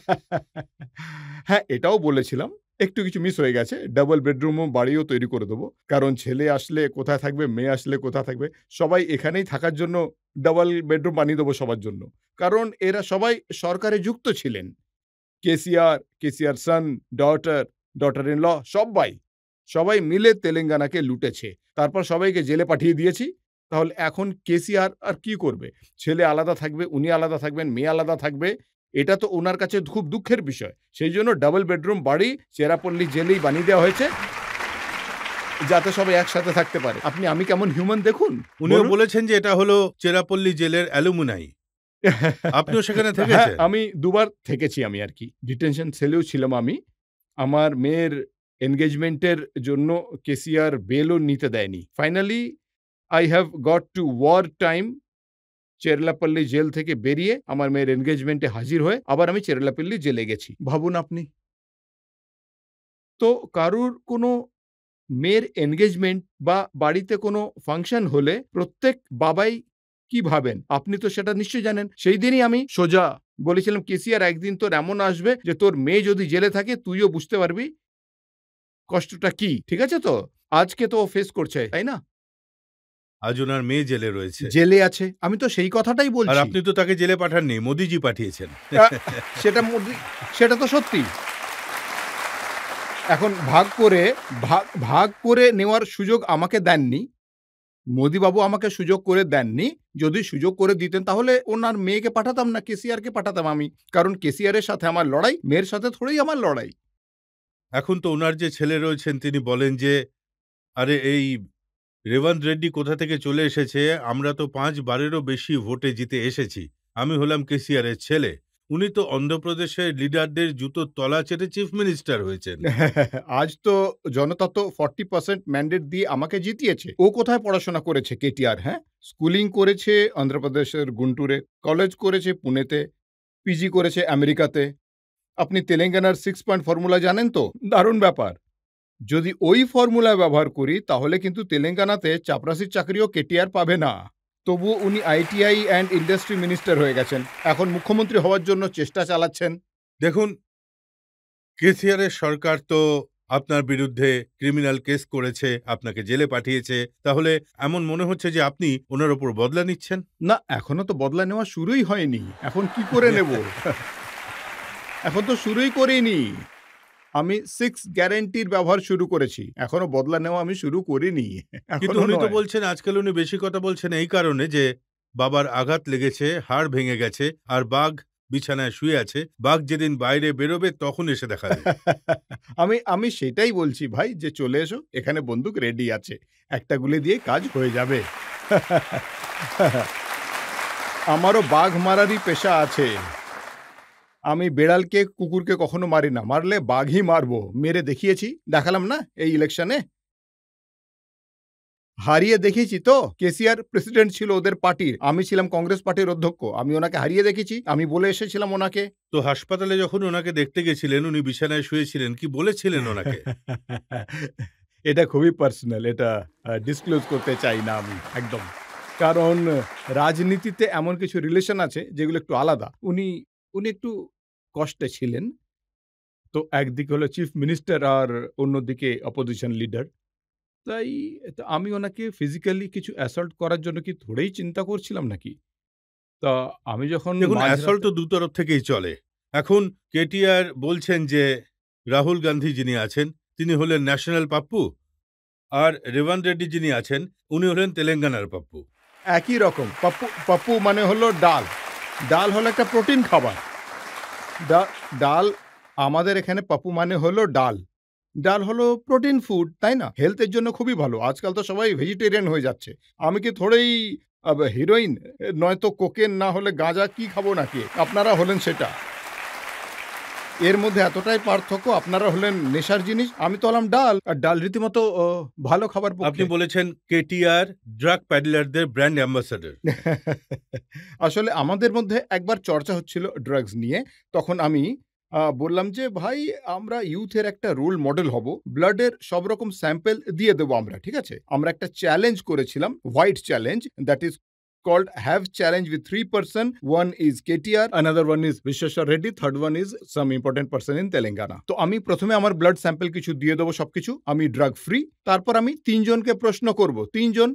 হ্যাঁ, এটাও বলেছিলাম। একটু কিছু মিস হয়ে গেছে। ডাবল বেডরুমও বাড়িও তৈরি করে দেবো। কারণ ছেলে আসলে কোথায় থাকবে, মেয়ে আসলে কোথায় থাকবে। সবাই এখানেই থাকার জন্য ডাবল বেডরুম বানিয়ে দেবো সবার জন্য। কারণ এরা সবাই সরকারে যুক্ত ছিলেন। KCR son, daughter in law সব্বাই। সবাই মিলে তেলেঙ্গানাকে লুটেছে। তারপর সবাইকে জেলে পাঠিয়ে দিয়েছি। তাহলে এখন কেসিআর আর কি করবে? ছেলে আলাদা থাকবে, উনি আলাদা থাকবেন, মেয়ে আলাদা থাকবে। এটা তো উনার কাছে খুব দুঃখের বিষয়। সেইজন্য ডাবল বেডরুম বাড়ি চেরাপল্লী জেলেই বানিয়ে দেওয়া হয়েছে, যাতে সবাই একসাথে থাকতে পারে। আমি কেমন হিউম্যান দেখুন। উনিও বলুন। বলেছেন যে এটা হলো চেরাপল্লী জেলের অ্যালুমিনাই। আপনিও সেখানে হ্যাঁ, থেকেছেন? আমি ২ বার থেকেছি আমি আরকি। ডিটেনশন সেলেও ছিলাম আমি। আমার মেয়ের এনগেজমেন্টের জন্য কেসিআর বেলও নিতে দেয়নি। Finally I have got to war time Cherlapally jail থেকে বেরিয়ে আমার মেয়ের এনগেজমেন্টে হাজির হয়ে আবার আমি চেরলাপল্লী জেলে গেছি। ভাবুন আপনি। তো কারুর কোনো মেয়ের এনগেজমেন্ট বা বাড়িতে কোনো ফাংশন হলে প্রত্যেক বাবাই কি ভাবেন? আপনি তো সেটা নিশ্চয়ই জানেন। সেই দিনই আমি সোজা বলেছিলাম, কেসিআর একদিন তোর এমন আসবে যে তোর মেয়ে যদি জেলে থাকে তুইও বুঝতে পারবি কষ্টটা কি। ঠিক আছে তো? আজকে তো ও ফেস করছে, তাই না? আজ উনার মেয়ে জেলে রয়েছে। জেলে আছে। আমি তো সেই কথাটাই আর বলছি। আপনি তো তাকে জেলে পাঠাননি, মোদিজি পাঠিয়েছেন। আ সেটা মোদি সেটা তো সত্যি। এখন ভাগ করে নেওয়ার সুযোগ আমাকে দেননি। মোদিবাবু আমাকে সুযোগ করে দেননি। যদি সুযোগ করে দিতেন তাহলে ওনার মেয়েকে পাঠাতাম না, কেসিআরকে পাঠাতাম আমি। কারণ কেসিআরের সাথে আমার লড়াই, মেয়ের সাথে থোড়েই আমার লড়াই। এখন তো উনার যে ছেলে রয়েছেন তিনি বলেন যে, আরে এই রেবন্ত রেড্ডি কোথা থেকে চলে এসেছে? আমরা তো ৫ বারেরও বেশি ভোটে জিতে এসেছি। আমি হলাম কেসিআরের ছেলে। উনি তো অন্ধ্রপ্রদেশের লিডারদের জুতোর তলা চেটে চিফ মিনিস্টার হয়েছেন। আজ তো জনতা তো 40% ম্যান্ডেট দিয়ে আমাকে জিতিয়েছে। ও কোথায় পড়াশোনা করেছে কেটিআর, হ্যাঁ? স্কুলিং করেছে অন্ধ্রপ্রদেশের গুন্টুরে, কলেজ করেছে পুনেতে, পিজি করেছে আমেরিকাতে। আপনি তেলেঙ্গানার 6 পয়েন্ট ফর্মুলা জানেন তো? দারুণ ব্যাপার। যদি ওই ফর্মুলা ব্যবহার করি তাহলে কিন্তু তেলেঙ্গানাতে চাপরাসির চাকরিও কেটিআর পাবে না। তবুও উনি আইটিআই অ্যান্ড ইন্ডাস্ট্রি মিনিস্টার হয়ে গেছেন। এখন মুখ্যমন্ত্রী হওয়ার জন্য চেষ্টা চালাচ্ছেন। দেখুন, কেসিআরের সরকার তো আপনার বিরুদ্ধে ক্রিমিনাল কেস করেছে, আপনাকে জেলে পাঠিয়েছে। তাহলে এমন মনে হচ্ছে যে আপনি ওনার ওপর বদলা নিচ্ছেন? না, এখনো তো বদলা নেওয়া শুরুই হয়নি। এখন কি করে নেব? এখন তো শুরুই করিনি। আমি 6 গ্যারান্টির ব্যবহার শুরু করেছি। এখনো বদলা নেওয়া আমি শুরু করিনি। কিন্তু এখনো উনি তো নয়। বলছেন আজকাল উনি বেশি কথা বলছেন এই কারণে যে বাবার আঘাত লেগেছে, হাড় ভেঙে গেছে আর বাঘ বিছানায় শুয়ে আছে। বাঘ যেদিন বাইরে বেরোবে তখন এসে দেখা দেবে। আমি সেটাই বলছি ভাই, যে চলে এসো, এখানে বন্দুক রেডি আছে। একটা গুলি দিয়ে কাজ হয়ে যাবে। আমারও বাঘ মারারই পেশা আছে। আমি বেড়ালকে, কুকুরকে কখনো মারি না। মারলে বাঘই মারবো। মেরে দেখিয়েছি। দেখালাম না এই ইলেকশনে? হারিয়ে দেখিয়েছি তো। কেসিআর প্রেসিডেন্ট ছিল ওদের পার্টির। আমি ছিলাম কংগ্রেস পার্টির অধ্যক্ষ। আমি ওনাকে হারিয়ে দেখেছি। আমি বলে এসেছিলাম ওনাকে। তো হাসপাতালে যখন ওনাকে দেখতে গেছিলেন, উনি বিছানায় শুয়েছিলেন, কি বলেছিলেন ওনাকে? এটা খুবই পার্সোনাল। এটা ডিসক্লোজ করতে চাই না আমি একদম। কারণ রাজনীতিতে এমন কিছু রিলেশন আছে যেগুলো একটু আলাদা। উনি একটু কষ্টে ছিলেন। তো একদিকে হলো চিফ মিনিস্টার আর অন্যদিকে অপোজিশন লিডার। তাই তো আমি ওনাকে ফিজিক্যালি কিছু অ্যাসল্ট করার জন্য কি থোড়েই চিন্তা করছিলাম নাকি? তা আমি যখন দেখুন, অ্যাসল্ট মাঝরাতে তো দু তরফ থেকেই চলে। এখন কেটিআর বলছেন যে রাহুল গান্ধী যিনি আছেন তিনি হলেন ন্যাশনাল পাপ্পু, আর রেবন্ত রেড্ডি যিনি আছেন উনি হলেন তেলেঙ্গানার পাপ্পু। একই রকম। পাপ্পু মানে হলো ডাল। ডাল হলো একটা প্রোটিন খাবার। ডাল আমাদের এখানে পাপ্পু মানে হলো ডাল। ডাল হলো প্রোটিন ফুড, তাই না? হেলথের জন্য খুবই ভালো। আজকাল তো সবাই ভেজিটেরিয়ান হয়ে যাচ্ছে। আমি কি থোড়েই হিরোইন, নয়তো কোকেন, না হলে গাঁজা কি খাবো নাকি? আপনারা হলেন সেটা। এর মধ্যে এতটাই পার্থক্য, আপনারা হলেন নেশার জিনিস, আমি তো হলাম ডাল, আর ডাল রীতিমতো ভালো খাবার আপনি পক্ষে। বলেছেন কেটিআর ড্রাগ প্যাডলারদের ব্র্যান্ড অ্যাম্বাসাডর। আসলে আমাদের মধ্যে একবার চর্চা হচ্ছিল ড্রাগস নিয়ে, তখন আমি বললাম যে ভাই আমরা ইউথের একটা রোল মডেল হব, ব্লাডের সব রকম স্যাম্পল দিয়ে দেবো আমরা, ঠিক আছে? আমরা একটা চ্যালেঞ্জ করেছিলাম, white challenge, that is called have challenge with 3 person. One is KTR, another one is Vishweshwar Reddy, third one is some important person in Telangana. তো আমি প্রথমে আমার ব্লাড স্যাম্পল কিছু দিয়ে দেবো, সবকিছু আমি ড্রাগ ফ্রি, তারপর আমি 3 জনকে প্রশ্ন করব, 3 জন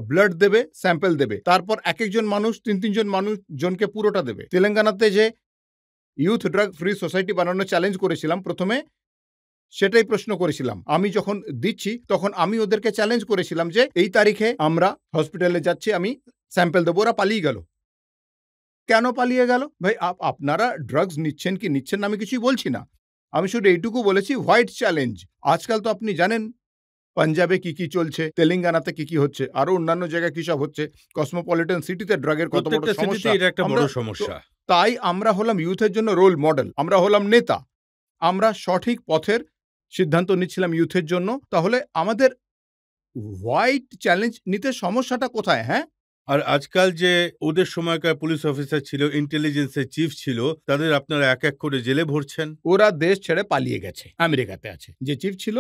ব্লাড দেবে, স্যাম্পল দেবে, তারপর এক একজন মানুষ 3 জন জনকে পুরোটা দেবে। তেলেঙ্গানাতে যে ইউথ ড্রাগ ফ্রি সোসাইটি বানানোর চ্যালেঞ্জ করেছিলাম, প্রথমে সেটাই প্রশ্ন করেছিলাম। আমি যখন দিচ্ছি তখন আমি ওদেরকে চ্যালেঞ্জ করেছিলাম যে এই তারিখে আমরা হসপিটালে যাচ্ছি, আমি স্যাম্পল দেবো। ওরা পালিয়ে গেল। কেন পালিয়ে গেল? ভাই আপনারা ড্রাগস নিচ্ছেন কি নিচ্ছেন না আমি কিছুই বলছি না, আমি শুধু এইটুকু বলেছি হোয়াইট চ্যালেঞ্জ। আজকাল তো আপনি জানেন পাঞ্জাবে কি কি চলছে, তেলেঙ্গানাতে কি কি হচ্ছে, আরো অন্যান্য জায়গায় কি সব হচ্ছে, কসমোপলিটন সিটিতে ড্রাগের কত বড় প্রত্যেকটা সিটিতে সমস্যা। এটা একটা বড় সমস্যা। তাই আমরা হলাম ইউথের জন্য রোল মডেল, আমরা হলাম নেতা, আমরা সঠিক পথের সিদ্ধান্ত নিচ্ছিলাম ইউথের জন্য। তাহলে আমাদের হোয়াইট চ্যালেঞ্জ নিতে সমস্যাটা কোথায়? হ্যাঁ, আর আজকাল যে ওদের সময়কার পুলিশ অফিসার ছিল, ইন্টেলিজেন্সের চিফ ছিল, তাদের আপনারা এক এক করে জেলে ভরছেন। ওরা দেশ ছেড়ে পালিয়ে গেছে, আমেরিকাতে আছে। যে চিফ ছিল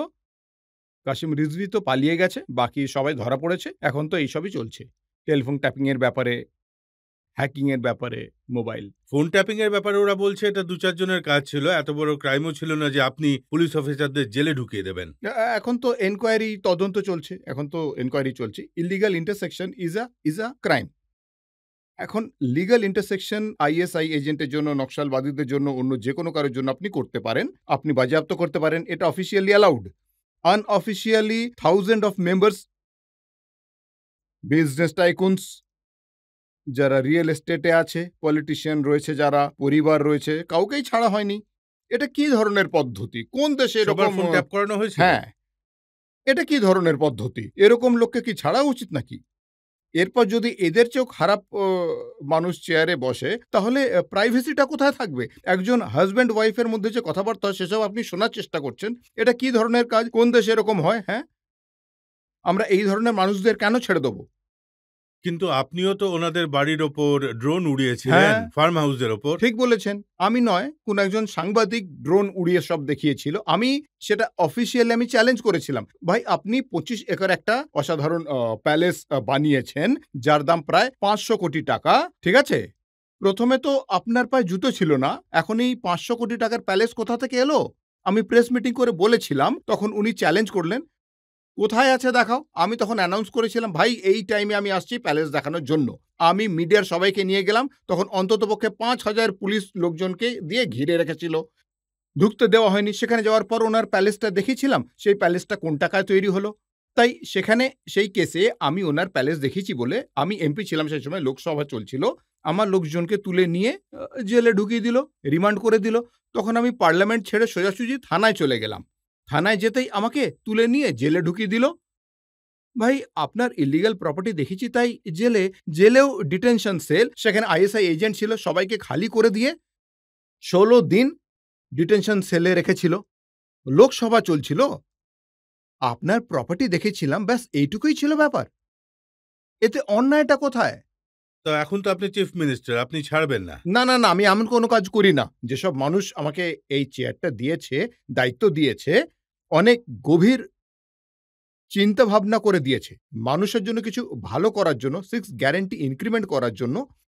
কাশিম রিজভি তো পালিয়ে গেছে, বাকি সবাই ধরা পড়েছে। এখন তো এইসবই চলছে, টেলিফোন ট্যাপিং এর ব্যাপারে, হ্যাকিং এর ব্যাপারে, মোবাইল ফোন ট্যাপিং এর ব্যাপারে ওরা বলছে এটা 2-4 জনের কাজ ছিল, এত বড় ক্রাইমও ছিল না যে আপনি পুলিশ অফিসারদের জেলে ঢুকিয়ে দেবেন। এখন তো এনকোয়ারি তদন্ত চলছে, এখন তো এনকোয়ারি চলছে। Illegal intersection is a crime. এখন লিগ্যাল ইন্টারসেকশন আইএসআই এজেন্টের জন্য, নকশালবাদীদের জন্য, অন্য যে কোনো কারোর জন্য আপনি করতে পারেন, আপনি বাজেয়াপ্ত করতে পারেন, এটা officially allowed. Unofficially thousand of members, business tycoons, যারা রিয়েল এস্টেটে আছে, পলিটিশিয়ান রয়েছে, যারা পরিবার রয়েছে, কাউকেই ছাড়া হয়নি। এটা কি ধরনের পদ্ধতি? কোন দেশে সবার এরকম? ফোন ট্যাপ করানো হয়েছিল। হ্যাঁ, এটা কি ধরনের পদ্ধতি? এরকম লোককে কি ছাড়া উচিত নাকি? এরপর যদি এদের চেয়েও খারাপ মানুষ চেয়ারে বসে, তাহলে প্রাইভেসিটা কোথায় থাকবে? একজন হাজব্যান্ড ওয়াইফের মধ্যে যে কথাবার্তা হয় সেসব আপনি শোনার চেষ্টা করছেন। এটা কি ধরনের কাজ? কোন দেশে এরকম হয়? হ্যাঁ, আমরা এই ধরনের মানুষদের কেন ছেড়ে দেবো? কিন্তু আপনিও তো ওনাদের বাড়ির ওপর ড্রোন উড়িয়েছিলেন, হ্যাঁ, ফার্ম হাউসের ওপর। ঠিক বলেছেন। আমি নয়, কোন একজন সাংবাদিক ড্রোন উড়িয়ে সব দেখিয়েছিল। আমি সেটা অফিসিয়ালি আমি চ্যালেঞ্জ করেছিলাম। ভাই আপনি 25 একর একটা অসাধারণ প্যালেস বানিয়েছেন, যার দাম প্রায় 500 কোটি টাকা। ঠিক আছে? প্রথমে তো আপনার পায়ে জুতো ছিল না, এখন এই 500 কোটি টাকার প্যালেস কোথা থেকে এলো? আমি প্রেস মিটিং করে বলেছিলাম, তখন উনি চ্যালেঞ্জ করলেন, কোথায় আছে দেখাও। আমি তখন অ্যানাউন্স করেছিলাম, ভাই এই টাইমে আমি আসছি প্যালেস দেখানোর জন্য। আমি মিডিয়ার সবাইকে নিয়ে গেলাম, তখন অন্ততপক্ষে 5,000 পুলিশ লোকজনকে দিয়ে ঘিরে রেখেছিল, ঢুকতে দেওয়া হয়নি। সেখানে যাওয়ার পর ওনার প্যালেসটা দেখেছিলাম, সেই প্যালেসটা কোন টাকায় তৈরি হলো। তাই সেখানে সেই কেসে আমি ওনার প্যালেস দেখেছি বলে, আমি এমপি ছিলাম সেই সময়, লোকসভা চলছিল, আমার লোকজনকে তুলে নিয়ে জেলে ঢুকিয়ে দিল, রিমান্ড করে দিল। তখন আমি পার্লামেন্ট ছেড়ে সোজাসুজি থানায় চলে গেলাম। থানায় যেতেই আমাকে তুলে নিয়ে জেলে ঢুকিয়ে দিল। ভাই আপনার ইলিগাল প্রপার্টি দেখেছি তাই জেলেও ডিটেনশন সেল, সেখানে আইএসআই এজেন্ট ছিল, সবাইকে খালি করে দিয়ে 16 দিন ডিটেনশন সেলে রেখেছিল। লোকসভা চলছিল, আপনার প্রপার্টি দেখেছিলাম, ব্যাস এইটুকুই ছিল ব্যাপার। এতে অন্যায়টা কোথায়? তো এখন তো আপনি চিফ মিনিস্টার, আপনি ছাড়বেন না। না, না, না, আমি এমন কোনো কাজ করি না। যেসব মানুষ আমাকে এই চেয়ারটা দিয়েছে, দায়িত্ব দিয়েছে, অনেক গভীর চিন্তা ভাবনা করে দিয়েছে। মানুষের জন্য কিছু ভালো করার জন্য, 6 গ্যারান্টি ইনক্রিমেন্ট করার জন্য,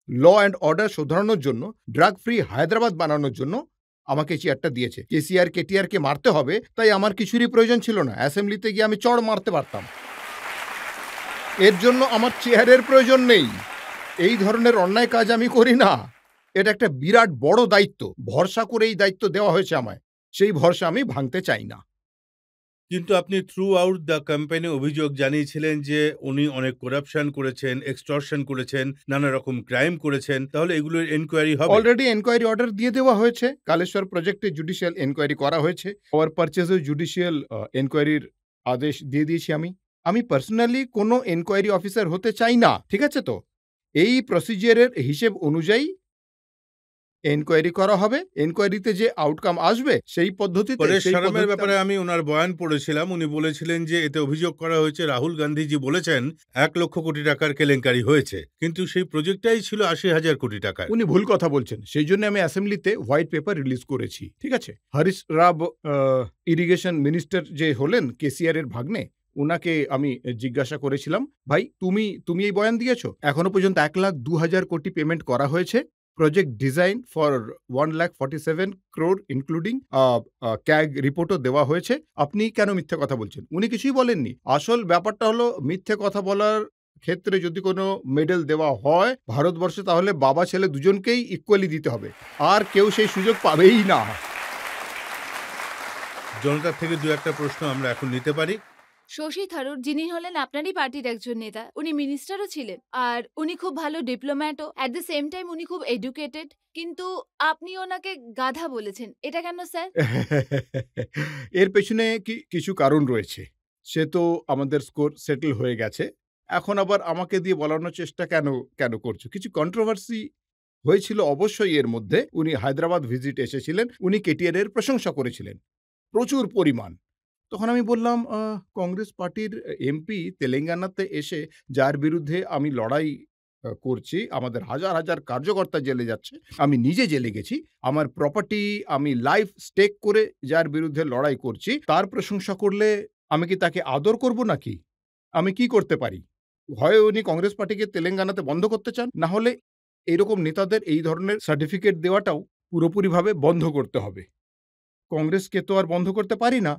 ল অ্যান্ড অর্ডার শোধরানোর জন্য, ড্রাগ ফ্রি হায়দ্রাবাদ বানানোর জন্য আমাকে চেয়ারটা দিয়েছে। কেসিআর কেটিআরকে মারতে হবে তাই আমার কিছুরই প্রয়োজন ছিল না। অ্যাসেম্বলিতে গিয়ে আমি চড় মারতে পারতাম। এর জন্য আমার চেয়ারের প্রয়োজন নেই। এই ধরনের অন্যায় কাজ আমি করি না। এটা একটা বিরাট বড় দায়িত্ব। ভরসা করে এই দায়িত্ব দেওয়া হয়েছে আমায়। সেই ভরসা আমি ভাঙতে চাই না। কিন্তু আপনি থ্রু আউট দ্য ক্যাম্পেইনে অভিযোগ জানিয়েছিলেন যে উনি অনেক করাপশন করেছেন, এক্সটর্শন করেছেন, নানা রকম ক্রাইম করেছেন। তাহলে এগুলোর এনকোয়ারি হবে? অলরেডি এনকোয়ারি অর্ডার দিয়ে দেওয়া হয়েছে। কালেশ্বর প্রজেক্টে জুডিশিয়াল এনকোয়ারি করা হয়েছে। পাওয়ার পারচেজে জুডিশিয়াল এনকোয়ারির আদেশ দিয়ে দিয়েছি আমি। আমি পার্সোনালি কোনো এনকোয়ারি অফিসার হতে চাই না। ঠিক আছে তো? এই প্রসিজিয়ারের হিসেব অনুযায়ী এনকোয়ারি করা হবে, এনকোয়ারিতে যে আউটকাম আসবে সেই পদ্ধতিতে পরেশ সেই সারামের পদ্ধতিতে ব্যাপারে আমি ওনার বয়ান পড়েছিলাম। উনি বলেছিলেন যে এতে অভিযোগ করা হয়েছে রাহুল গান্ধীজি বলেছেন ১,০০,০০০ কোটি টাকার কেলেঙ্কারি হয়েছে, কিন্তু সেই প্রজেক্টটাই ছিল ৮০,০০০ কোটি টাকার। উনি ভুল কথা বলছেন। সেই জন্য আমি অ্যাসেম্বলিতে হোয়াইট পেপার রিলিজ করেছি, ঠিক আছে? হরিশ রাব ইরিগেশন মিনিস্টার যে হলেন কেসিআর এর ভাগ্নে, উনাকে আমি জিজ্ঞাসা করেছিলাম, ভাই তুমি এই বয়ান দিয়েছো? এখনো পর্যন্ত ১,২,০০০ কোটি পেমেন্ট করা হয়েছে। Project design for 1,47 crore including CAG রিপোর্টও দেওয়া হয়েছে। আপনি কেন মিথ্যে কথা বলছেন? উনি কিছুই বলেননি। আসল ব্যাপারটা হলো মিথ্যে কথা বলার ক্ষেত্রে যদি কোনো মেডেল দেওয়া হয় ভারতবর্ষে, তাহলে বাবা ছেলে দুজনকেই ইকুয়ালি দিতে হবে, আর কেউ সেই সুযোগ পাবেই না। জনতার থেকে দু একটা প্রশ্ন আমরা এখন নিতে পারি। শশী থারুর, যিনি হলেন আপনারই পার্টির একজন নেতা, উনি মিনিস্টারও ছিলেন আর উনি খুব ভালো ডিপ্লোম্যাটও। অ্যাট দ্য সেম টাইম উনি খুব এডুকেটেড, কিন্তু আপনি ওনাকে গাধা বলেছেন, এটা কেন স্যার? এর পেছনে কিছু কারণ রয়েছে। সে তো আমাদের স্কোর সেটেল হয়ে গেছে। এখন আবার আমাকে দিয়ে বলানোর চেষ্টা কেন করছো? কিছু কন্ট্রোভার্সি হয়েছিল অবশ্যই এর মধ্যে। উনি হায়দ্রাবাদ ভিজিট এসেছিলেন। উনি কেটিআর এর প্রশংসা করেছিলেন প্রচুর পরিমাণ। তখন আমি বললাম, কংগ্রেস পার্টির এমপি তেলেঙ্গানাতে এসে যার বিরুদ্ধে আমি লড়াই করছি, আমাদের হাজার কার্যকর্তা জেলে যাচ্ছে, আমি নিজে জেলে গেছি, আমার প্রপার্টি আমি লাইফ স্টেক করে যার বিরুদ্ধে লড়াই করছি, তার প্রশংসা করলে আমি কি তাকে আদর করব নাকি? আমি কি করতে পারি? হয় উনি কংগ্রেস পার্টিকে তেলেঙ্গানাতে বন্ধ করতে চান, না হলে এরকম নেতাদের এই ধরনের সার্টিফিকেট দেওয়াটাও পুরোপুরিভাবে বন্ধ করতে হবে। কংগ্রেসকে তো আর বন্ধ করতে পারি না,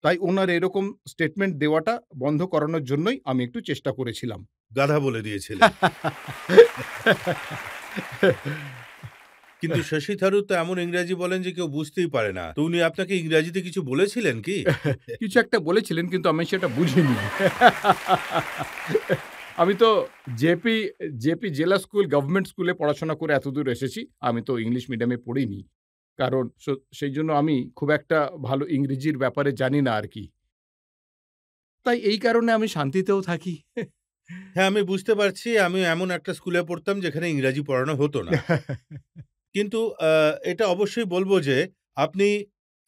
তাই ওনার এরকম স্টেটমেন্ট দেওয়াটা বন্ধ করানোর জন্যই আমি একটু চেষ্টা করেছিলাম। গাধা বলে দিয়েছিলেন। কিন্তু শশী থারুর তো এমন ইংরেজি বলেন যে কেউ বুঝতেই পারে না। তো উনি আপনাকে ইংরেজিতে কিছু বলেছিলেন কি? কিছু একটা বলেছিলেন, কিন্তু আমি সেটা বুঝিনি। আমি তো জেপি জেলা স্কুল, গভর্নমেন্ট স্কুলে পড়াশোনা করে এতদূর এসেছি। আমি তো ইংলিশ মিডিয়ামে পড়িনি। কারণ সেই জন্য আমি খুব একটা ভালো ইংরেজির ব্যাপারে জানি না আর কি। তাই এই কারণে আমি শান্তিতেও থাকি। হ্যাঁ, আমি বুঝতে পারছি। আমি এমন একটা স্কুলে পড়তাম যেখানে ইংরাজি পড়ানো হতো না। কিন্তু এটা অবশ্যই বলব যে আপনি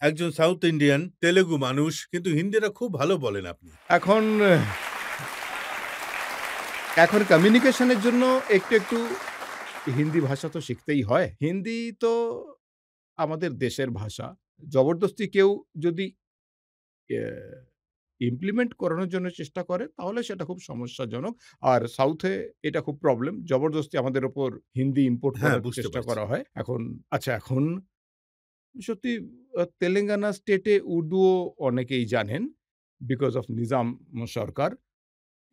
একজন সাউথ ইন্ডিয়ান, তেলেগু মানুষ, কিন্তু হিন্দিটা খুব ভালো বলেন আপনি। এখন কমিউনিকেশনের জন্য একটু হিন্দি ভাষা তো শিখতেই হয়। হিন্দি তো আমাদের দেশের ভাষা। জবরদস্তি কেউ যদি ইমপ্লিমেন্ট করানোর জন্য চেষ্টা করে, তাহলে সেটা খুব সমস্যাজনক। আর সাউথে এটা খুব প্রবলেম। জবরদস্তি আমাদের উপর হিন্দি ইম্পোর্ট হ্যাঁ, করার বুঝতে চেষ্টা পারছি। করা হয়। এখন সত্যি তেলেঙ্গানা স্টেটে উর্দুও অনেকেই জানেন, বিকজ অফ নিজাম সরকার।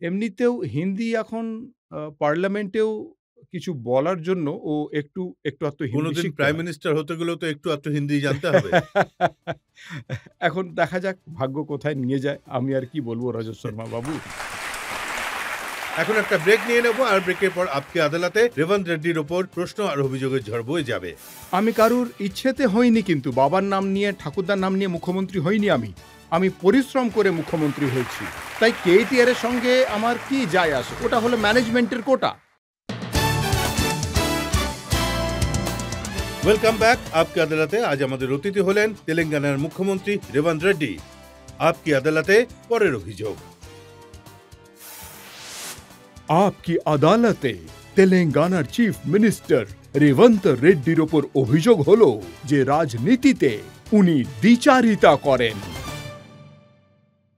এমনিতেও হিন্দি এখন পার্লামেন্টেও কিছু বলার জন্য ও একটু আধটু হিন্দি কোনদিন শিখতে প্রাইম হয়। মিনিস্টার হতে গেলেও তো একটু আধটু হিন্দি জানতে হবে। এখন দেখা যাক ভাগ্য কোথায় নিয়ে যায়। আমি আর কি বলবো রজত শর্মা বাবু। এখন একটা ব্রেক নিয়ে নেব, আর ব্রেকের পর আপকি আদালতে রেবন্ত রেড্ডির ওপর প্রশ্ন আর অভিযোগের ঝড় বয়ে যাবে। আমি কারুর ইচ্ছেতে হইনি, কিন্তু বাবার নাম নিয়ে, ঠাকুরদার নাম নিয়ে মুখ্যমন্ত্রী হইনি আমি পরিশ্রম করে মুখ্যমন্ত্রী হয়েছি। তাই কেটিআর এর সঙ্গে আমার কি যায় আসে? ওটা হলো ম্যানেজমেন্টের কোটা। ওয়েলকাম ব্যাক আপকি আদালতে। আজ আমাদের অতিথি হলেন তেলেঙ্গানার মুখ্যমন্ত্রী রেবন্ত রেড্ডি। আপকি আদালতে পরের অভিযোগ। আপকি আদালতে তেলেঙ্গানার চিফ মিনিস্টার রেবন্ত রেড্ডির ওপর অভিযোগ হলো যে রাজনীতিতে উনি দ্বিচারিতা করেন।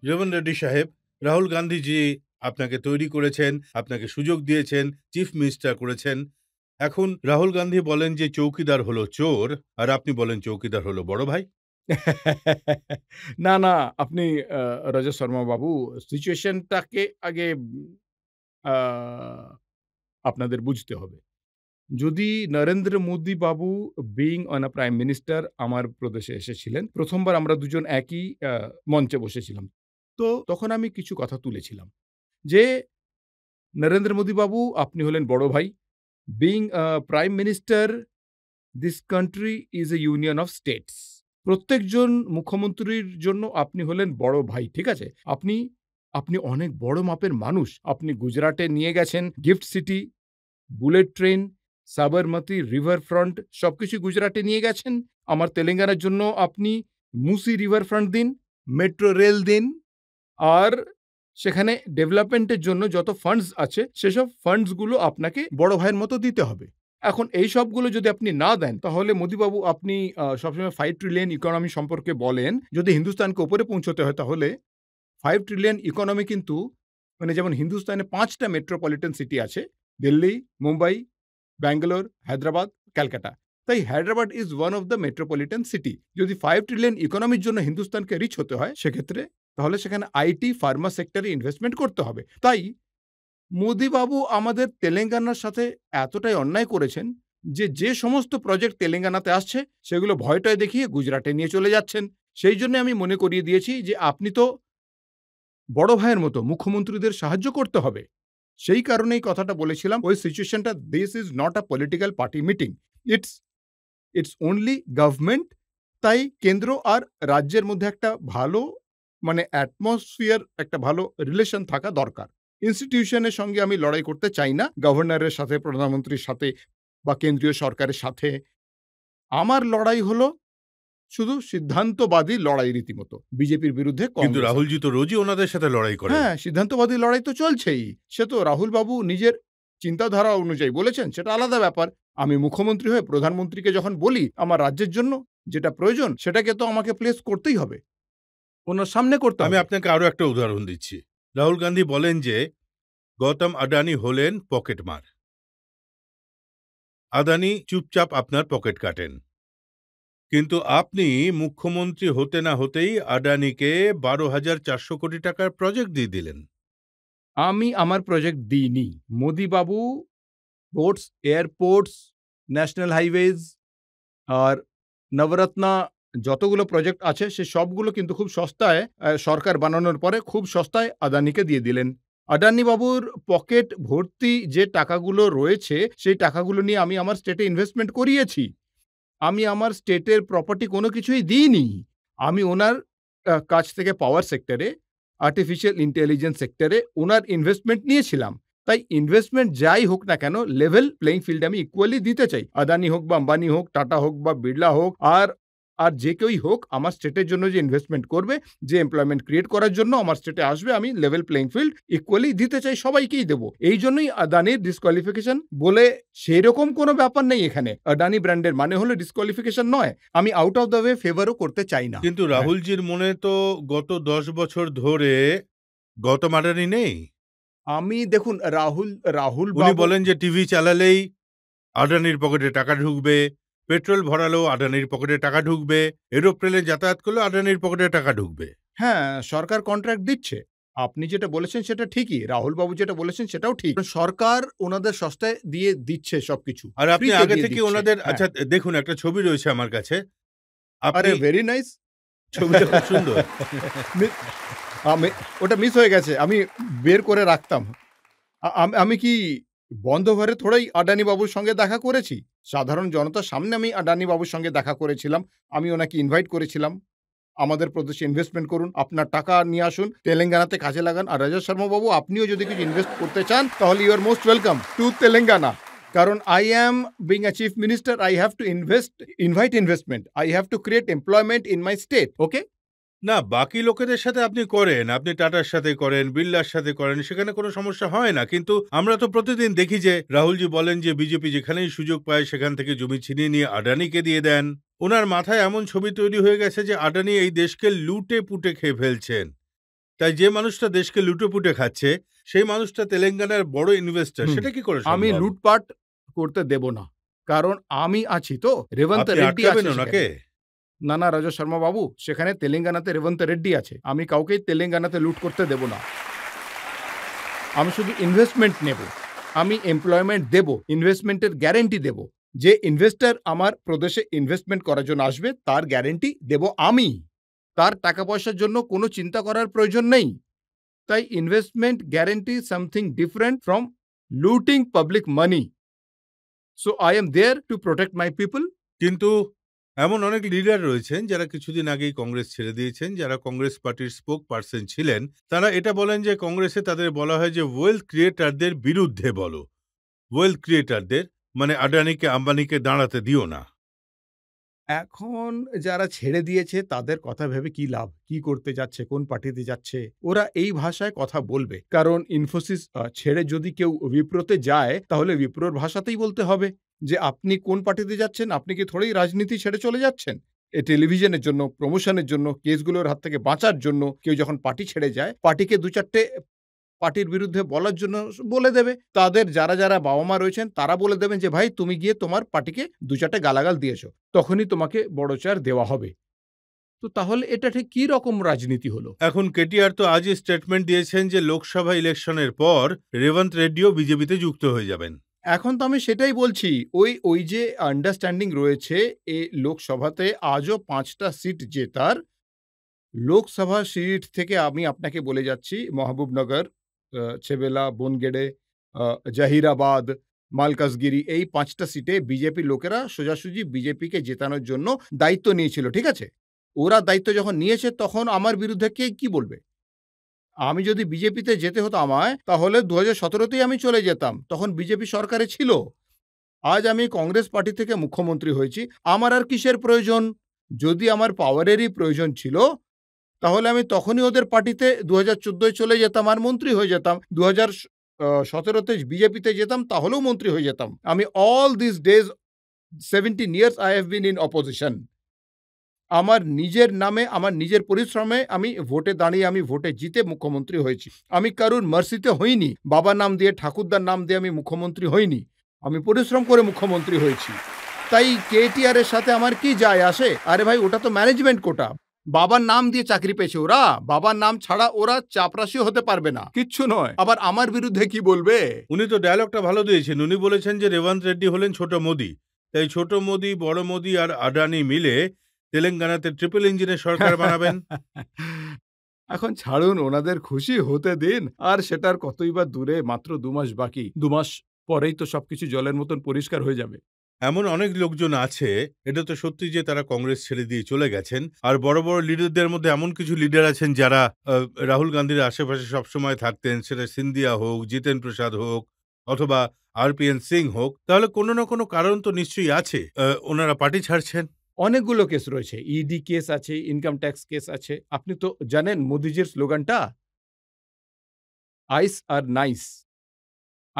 রেবন্ত রেড্ডি সাহেব, রাহুল গান্ধীজি আপনাকে তৈরি করেছেন, আপনাকে সুযোগ দিয়েছেন, চিফ মিনিস্টার করেছেন। এখন রাহুল গান্ধী বলেন যে চৌকিদার হলো চোর, আর আপনি বলেন চৌকিদার হলো বড় ভাই। না, আপনি রজত শর্মা বাবু, সিচুয়েশনটাকে আগে আপনাদের বুঝতে হবে। যদি নরেন্দ্র মোদী বাবু being on a prime minister আমার প্রদেশে এসেছিলেন, প্রথমবার আমরা দুজন একই মঞ্চে বসেছিলাম। তো তখন আমি কিছু কথা তুলেছিলাম যে, নরেন্দ্র মোদী বাবু, আপনি হলেন বড় ভাই। Being prime minister, this country is a union of states. প্রত্যেকজন মুখ্যমন্ত্রীর জন্য আপনি হলেন বড় ভাই, ঠিক আছে? আপনি অনেক বড় মাপের মানুষ। আপনি গুজরাটে নিয়ে গেছেন gift city, bullet train, Sabarmati river front সবকিছু গুজরাটে নিয়ে গেছেন। আমার তেলেঙ্গানার জন্য আপনি মুসি রিভার ফ্রন্ট দিন, মেট্রো রেল দিন, আর সেখানে ডেভেলপমেন্টের জন্য যত ফান্ডস আছে সেসব ফান্ডসগুলো আপনাকে বড় ভাইয়ের মতো দিতে হবে। এখন এই সবগুলো যদি আপনি না দেন তাহলে মোদিবাবু আপনি সবসময় 5 ট্রিলিয়ন ইকোনমি সম্পর্কে বলেন। যদি হিন্দুস্তানকে উপরে পৌঁছতে হয় তাহলে 5 ট্রিলিয়ন ইকোনমি কিন্তু মানে যেমন হিন্দুস্তানে 5টা মেট্রোপলিটন সিটি আছে, দিল্লি, মুম্বাই, ব্যাঙ্গালোর, হায়দ্রাবাদ, ক্যালকাটা। তাই Hyderabad is one of the metropolitan city. যদি 5 ট্রিলিয়ন ইকোনমির জন্য হিন্দুস্তানকে রিচ হতে হয় সেক্ষেত্রে তাহলে সেখানে আইটি, ফার্মা সেক্টরে ইনভেস্টমেন্ট করতে হবে। তাই মোদিবাবু আমাদের তেলেঙ্গানার সাথে এতটাই অন্যায় করেছেন যে যে সমস্ত প্রজেক্ট তেলেঙ্গানাতে আসছে সেগুলো ভয়টয় দেখিয়ে গুজরাটে নিয়ে চলে যাচ্ছেন। সেই জন্য আমি মনে করিয়ে দিয়েছি যে আপনি তো বড় ভাইয়ের মতো মুখ্যমন্ত্রীদের সাহায্য করতে হবে। সেই কারণেই কথাটা বলেছিলাম ওই সিচুয়েশনটা, this is not a political party meeting, it's it's only government. তাই কেন্দ্র আর রাজ্যের মধ্যে একটা ভালো মানে অ্যাটমসফিয়ার, একটা ভালো রিলেশন থাকা দরকার। ইনস্টিটিউশনের সঙ্গে আমি লড়াই করতে চাই না, গভর্নরের সাথে, প্রধানমন্ত্রীর সাথে বা কেন্দ্রীয় সরকারের সাথে। আমার লড়াই হলো শুধু সিদ্ধান্তবাদী লড়াই, রীতিমতো বিজেপির বিরুদ্ধে কিন্তু কংগ্রেসের। রাহুলজি তো রোজই ওনাদের সাথে লড়াই করেন। হ্যাঁ, সিদ্ধান্তবাদী লড়াই তো চলছেই। সে তো রাহুল বাবু নিজের চিন্তাধারা অনুযায়ী বলেছেন, সেটা আলাদা ব্যাপার। আমি মুখ্যমন্ত্রী হয়ে প্রধানমন্ত্রীকে যখন বলি আমার রাজ্যের জন্য যেটা প্রয়োজন সেটাকে তো আমাকে প্লেস করতেই হবে, ওনার সামনে করতে আমি হবে। আপনাকে আরো একটা উদাহরণ দিচ্ছি। রাহুল গান্ধী বলেন যে গৌতম আদানি হলেন পকেটমার। আদানি চুপচাপ আপনার পকেট কাটেন, কিন্তু আপনি মুখ্যমন্ত্রী হতে না হতেই আদানিকে 12,400 কোটি টাকার প্রজেক্ট দিয়ে দিলেন। আমি আমার প্রজেক্ট দিইনি। মোদিবাবু পোর্টস, এয়ারপোর্টস, ন্যাশনাল হাইওয়েজ আর নবরত্না যতগুলো প্রজেক্ট আছে সে সবগুলো কিন্তু খুব সস্তায় সরকার বানানোর পরে খুব সস্তায় আদানিকে দিয়ে দিলেন। আদানি বাবুর পকেট ভর্তি যে টাকাগুলো রয়েছে সেই টাকাগুলো নিয়ে আমি আমার স্টেটে ইনভেস্টমেন্ট করিয়েছি। আমি আমার স্টেটের প্রপার্টি কোনো কিছুই দিইনি। আমি ওনার কাছ থেকে পাওয়ার সেক্টরে, আর্টিফিশিয়াল ইন্টেলিজেন্স সেক্টরে ওনার ইনভেস্টমেন্ট নিয়েছিলাম। তাই ইনভেস্টমেন্ট যাই হোক না কেন লেভেল প্লেইং ফিল্ড আমি ইকুয়ালি দিতে চাই। আদানি হোক বা আম্বানি হোক, টাটা হোক বা বিড়লা হোক, আর যে কেউই হোক আমার স্টেটের জন্য যে ইনভেস্টমেন্ট করবে, যে এমপ্লয়মেন্ট ক্রিয়েট করার জন্য আমার স্টেটে আসবে, আমি লেভেল প্লেইং ফিল্ড ইকুয়ালি দিতে চাই, সবাইকেই দেবো। এই জন্যই আদানির ডিসকোয়ালিফিকেশন বলে সেরকম কোনো ব্যাপার নেই এখানে। আদানি ব্র্যান্ডের মানে হলো ডিসকোয়ালিফিকেশন নয়। আমি আউট অফ দ্য ওয়ে ফেভারও করতে চাই না। কিন্তু রাহুলজির মনে তো গত 10 বছর ধরে গৌতম আদানি নেই। আমি দেখুন রাহুল উনি বাবু বলেন যে টিভি চালালেই আদানির পকেটে টাকা ঢুকবে, পেট্রোল ভরালেও আদানির পকেটে টাকা ঢুকবে, এরোপ্লেনে যাতায়াত করলেও আদানির পকেটে টাকা ঢুকবে। হ্যাঁ, সরকার কন্ট্রাক্ট দিচ্ছে। আপনি যেটা বলেছেন সেটা ঠিকই, রাহুল বাবু যেটা বলেছেন সেটাও ঠিক। সরকার ওনাদের সস্তায় দিয়ে দিচ্ছে সবকিছু, আর আপনি ফ্রিতে আগে দিয়ে থেকে দিচ্ছে। ওনাদের হ্যাঁ। আচ্ছা দেখুন, একটা ছবি রয়েছে আমার কাছে। আরে আপনি ভেরি নাইস। ছবিটা খুব সুন্দর। আমি ওটা মিস হয়ে গেছে, আমি বের করে রাখতাম। আমি কি বন্ধ ঘরে থোড়াই আদানি বাবুর সঙ্গে দেখা করেছি? সাধারণ জনতার সামনে আমি আদানি বাবুর সঙ্গে দেখা করেছিলাম। আমি ওনাকে ইনভাইট করেছিলাম, আমাদের প্রদেশে ইনভেস্টমেন্ট করুন, আপনার টাকা নিয়ে আসুন, তেলেঙ্গানাতে কাজে লাগান। আর রাজা শর্মা বাবু, আপনিও যদি কিছু ইনভেস্ট করতে চান তাহলে you are most welcome to Telangana. কারণ I am being a chief minister, I have to invite investment, I have to create employment in my state. Okay, না, বাকি লোকেদের সাথে আপনি করেন, আপনি টাটার সাথে করেন, বিড়লার সাথে করেন, সেখানে কোনো সমস্যা হয় না। কিন্তু আমরা তো প্রতিদিন দেখি যে রাহুলজি বলেন যে বিজেপি যেখানেই সুযোগ পায় সেখান থেকে জমি ছিনিয়ে নিয়ে আদানিকে দিয়ে দেন। ওনার মাথায় এমন ছবি তৈরি হয়ে গেছে যে আদানি এই দেশকে লুটে পুটে খেয়ে ফেলছেন। তাই যে মানুষটা দেশকে লুটে পুটে খাচ্ছে সেই মানুষটা তেলেঙ্গানার বড় ইনভেস্টর, সেটা কি করে আমি সম্ভব? লুটপাট করতে দেব না, কারণ আমি আছি তো, রেবন্ত আপনি রেড্ডি আটকাবেন আছে ওনাকে? সেখানে। না না রাজা শর্মা বাবু, সেখানে তেলেঙ্গানাতে রেবন্ত রেড্ডি আছে, আমি কাউকেই তেলেঙ্গানাতে লুট করতে দেব না। আমি শুধু ইনভেস্টমেন্ট নেব, আমি এমপ্লয়মেন্ট দেব, ইনভেস্টমেন্টের গ্যারেন্টি দেব। যে ইনভেস্টর আমার প্রদেশে ইনভেস্টমেন্ট করার জন্য আসবে তার গ্যারেন্টি দেব আমি। তার টাকা পয়সার জন্য কোনো চিন্তা করার প্রয়োজন নেই। তাই investment guarantee something different from looting public money. So I am there to protect my people. কিন্তু এমন অনেক লিডার রয়েছেন যারা কিছুদিন আগেই কংগ্রেস ছেড়ে দিয়েছেন, যারা কংগ্রেস পার্টির স্পোক পার্সন ছিলেন। তারা এটা বলেন যে কংগ্রেসে তাদের বলা হয় যে ওয়েলথ ক্রিয়েটারদের বিরুদ্ধে বলো, ওয়েলথ ক্রিয়েটারদের মানে আডানিকে আম্বানিকে দাঁড়াতে দিও না। এখন যারা ছেড়ে দিয়েছে তাদের কথা ভেবে কি লাভ? কি করতে যাচ্ছে? কোন পার্টিতে যাচ্ছে? ওরা এই ভাষায় কথা বলবে। কারণ ইনফোসিস ছেড়ে যদি কেউ উইপ্রোতে যায় তাহলে উইপ্রোর ভাষাতেই বলতে হবে যে আপনি কোন পার্টিতে যাচ্ছেন? আপনি কি থোড়াই রাজনীতি ছেড়ে চলে যাচ্ছেন? টেলিভিশনের জন্য, প্রমোশনের জন্য, কেসগুলোর হাত থেকে বাঁচার জন্য কেউ যখন পার্টি ছেড়ে যায়, পার্টিকে ২-৪ টে পার্টির বিরুদ্ধে বলার জন্য বলে দেবে। তাদের যারা বাবা-মা রয়েছেন তারা বলে দেবেন যে, "ভাই তুমি গিয়ে তোমার পার্টিকে ২-৪ টে গালাগাল দিয়েছো। তখনই তোমাকে বড় চেয়ার দেওয়া হবে।" তো তাহলে এটা ঠিক কি রকম রাজনীতি হলো? এখন কেটিআর তো আজই স্টেটমেন্ট দিয়েছেন যে লোকসভা ইলেকশনের পর রেবন্ত রেড্ডিও বিজেপিতে যুক্ত হয়ে যাবেন। এখন তো আমি সেটাই বলছি। ওই যে আন্ডারস্ট্যান্ডিং রয়েছে লোকসভাতে আজও ৫ টা সিট জেতার। লোকসভা সিট থেকে আমি আপনাকে বলে যাচ্ছি মহবুবনগর, ছেবেলা, বনগেড়ে, জাহিরাবাদ, মালকাজগিরি এই ৫ টা সিটে বিজেপির লোকেরা সোজাসুজি বিজেপিকে জেতানোর জন্য দায়িত্ব নিয়েছিল। ঠিক আছে? ওরা দায়িত্ব যখন নিয়েছে তখন আমার বিরুদ্ধে কে কি বলবে? আমি যদি বিজেপিতে যেতে হতো আমায় তাহলে ২০১৭ তেই আমি চলে যেতাম। তখন বিজেপি সরকারে ছিল। আজ আমি কংগ্রেস পার্টি থেকে মুখ্যমন্ত্রী হয়েছি। আমার আর কিসের প্রয়োজন? যদি আমার পাওয়ারেরই প্রয়োজন ছিল তাহলে আমি তখনই ওদের পার্টিতে ২০১৪ চলে যেতাম আর মন্ত্রী হয়ে যেতাম। ২০১৭ বিজেপিতে যেতাম তাহলেও মন্ত্রী হয়ে যেতাম। আমি all these days 17 years I have been in opposition. আমার নিজের নামে, আমার নিজের পরিশ্রমে আমি ভোটে দাঁড়িয়ে আমি ভোটে জিতে মুখ্যমন্ত্রী হয়েছি। আমি কারুর মার্সিতে হইনি। বাবার নাম দিয়ে, ঠাকুরদার নাম দিয়ে আমি মুখ্যমন্ত্রী হইনি। আমি পরিশ্রম করে মুখ্যমন্ত্রী হয়েছি। তাই কেটিআর এর সাথে আমার কি যায় আসে? আরে ভাই ওটা তো ম্যানেজমেন্ট কোটা। বাবার নাম দিয়ে চাকরি পেয়েছে ওরা। বাবার নাম ছাড়া ওরা চাপরাশিও হতে পারবে না। কিচ্ছু নয়। আবার আমার বিরুদ্ধে কি বলবে? উনি তো ডায়লগটা ভালো দিয়েছেন। উনি বলেছেন যে রেবন্ত রেড্ডি হলেন ছোট মোদি। তাই ছোট মোদি, বড় মোদি আর আডানি মিলে তেলেঙ্গানাতে ট্রিপল ইঞ্জিনের সরকার বানাবেন। এখন ছাড়ুন, ওনাদের খুশি হতে দিন। আর সেটার কতই বা দূরে, মাত্র ২ মাস বাকি। ২ মাস পরেই তো সবকিছু জলের মতন পরিষ্কার হয়ে যাবে। এমন অনেক লোকজন আছে, এটা তো সত্যি যে তারা কংগ্রেস ছেড়ে দিয়ে চলে গেছেন। আর বড় বড় লিডারদের মধ্যে এমন কিছু লিডার আছেন যারা রাহুল গান্ধীর আশেপাশে সবসময় থাকতেন, সেটা সিন্ধিয়া হোক, জিতেন প্রসাদ হোক, অথবা আরপিএন সিং হোক। তাহলে কোনো না কোনো কারণ তো নিশ্চয়ই আছে ওনারা পার্টি ছাড়ছেন। অনেকগুলো কেস রয়েছে। ইডি কেস আছে, ইনকাম ট্যাক্স কেস আছে। আপনি তো জানেন মোদিজির স্লোগানটা? আইস আর নাইস।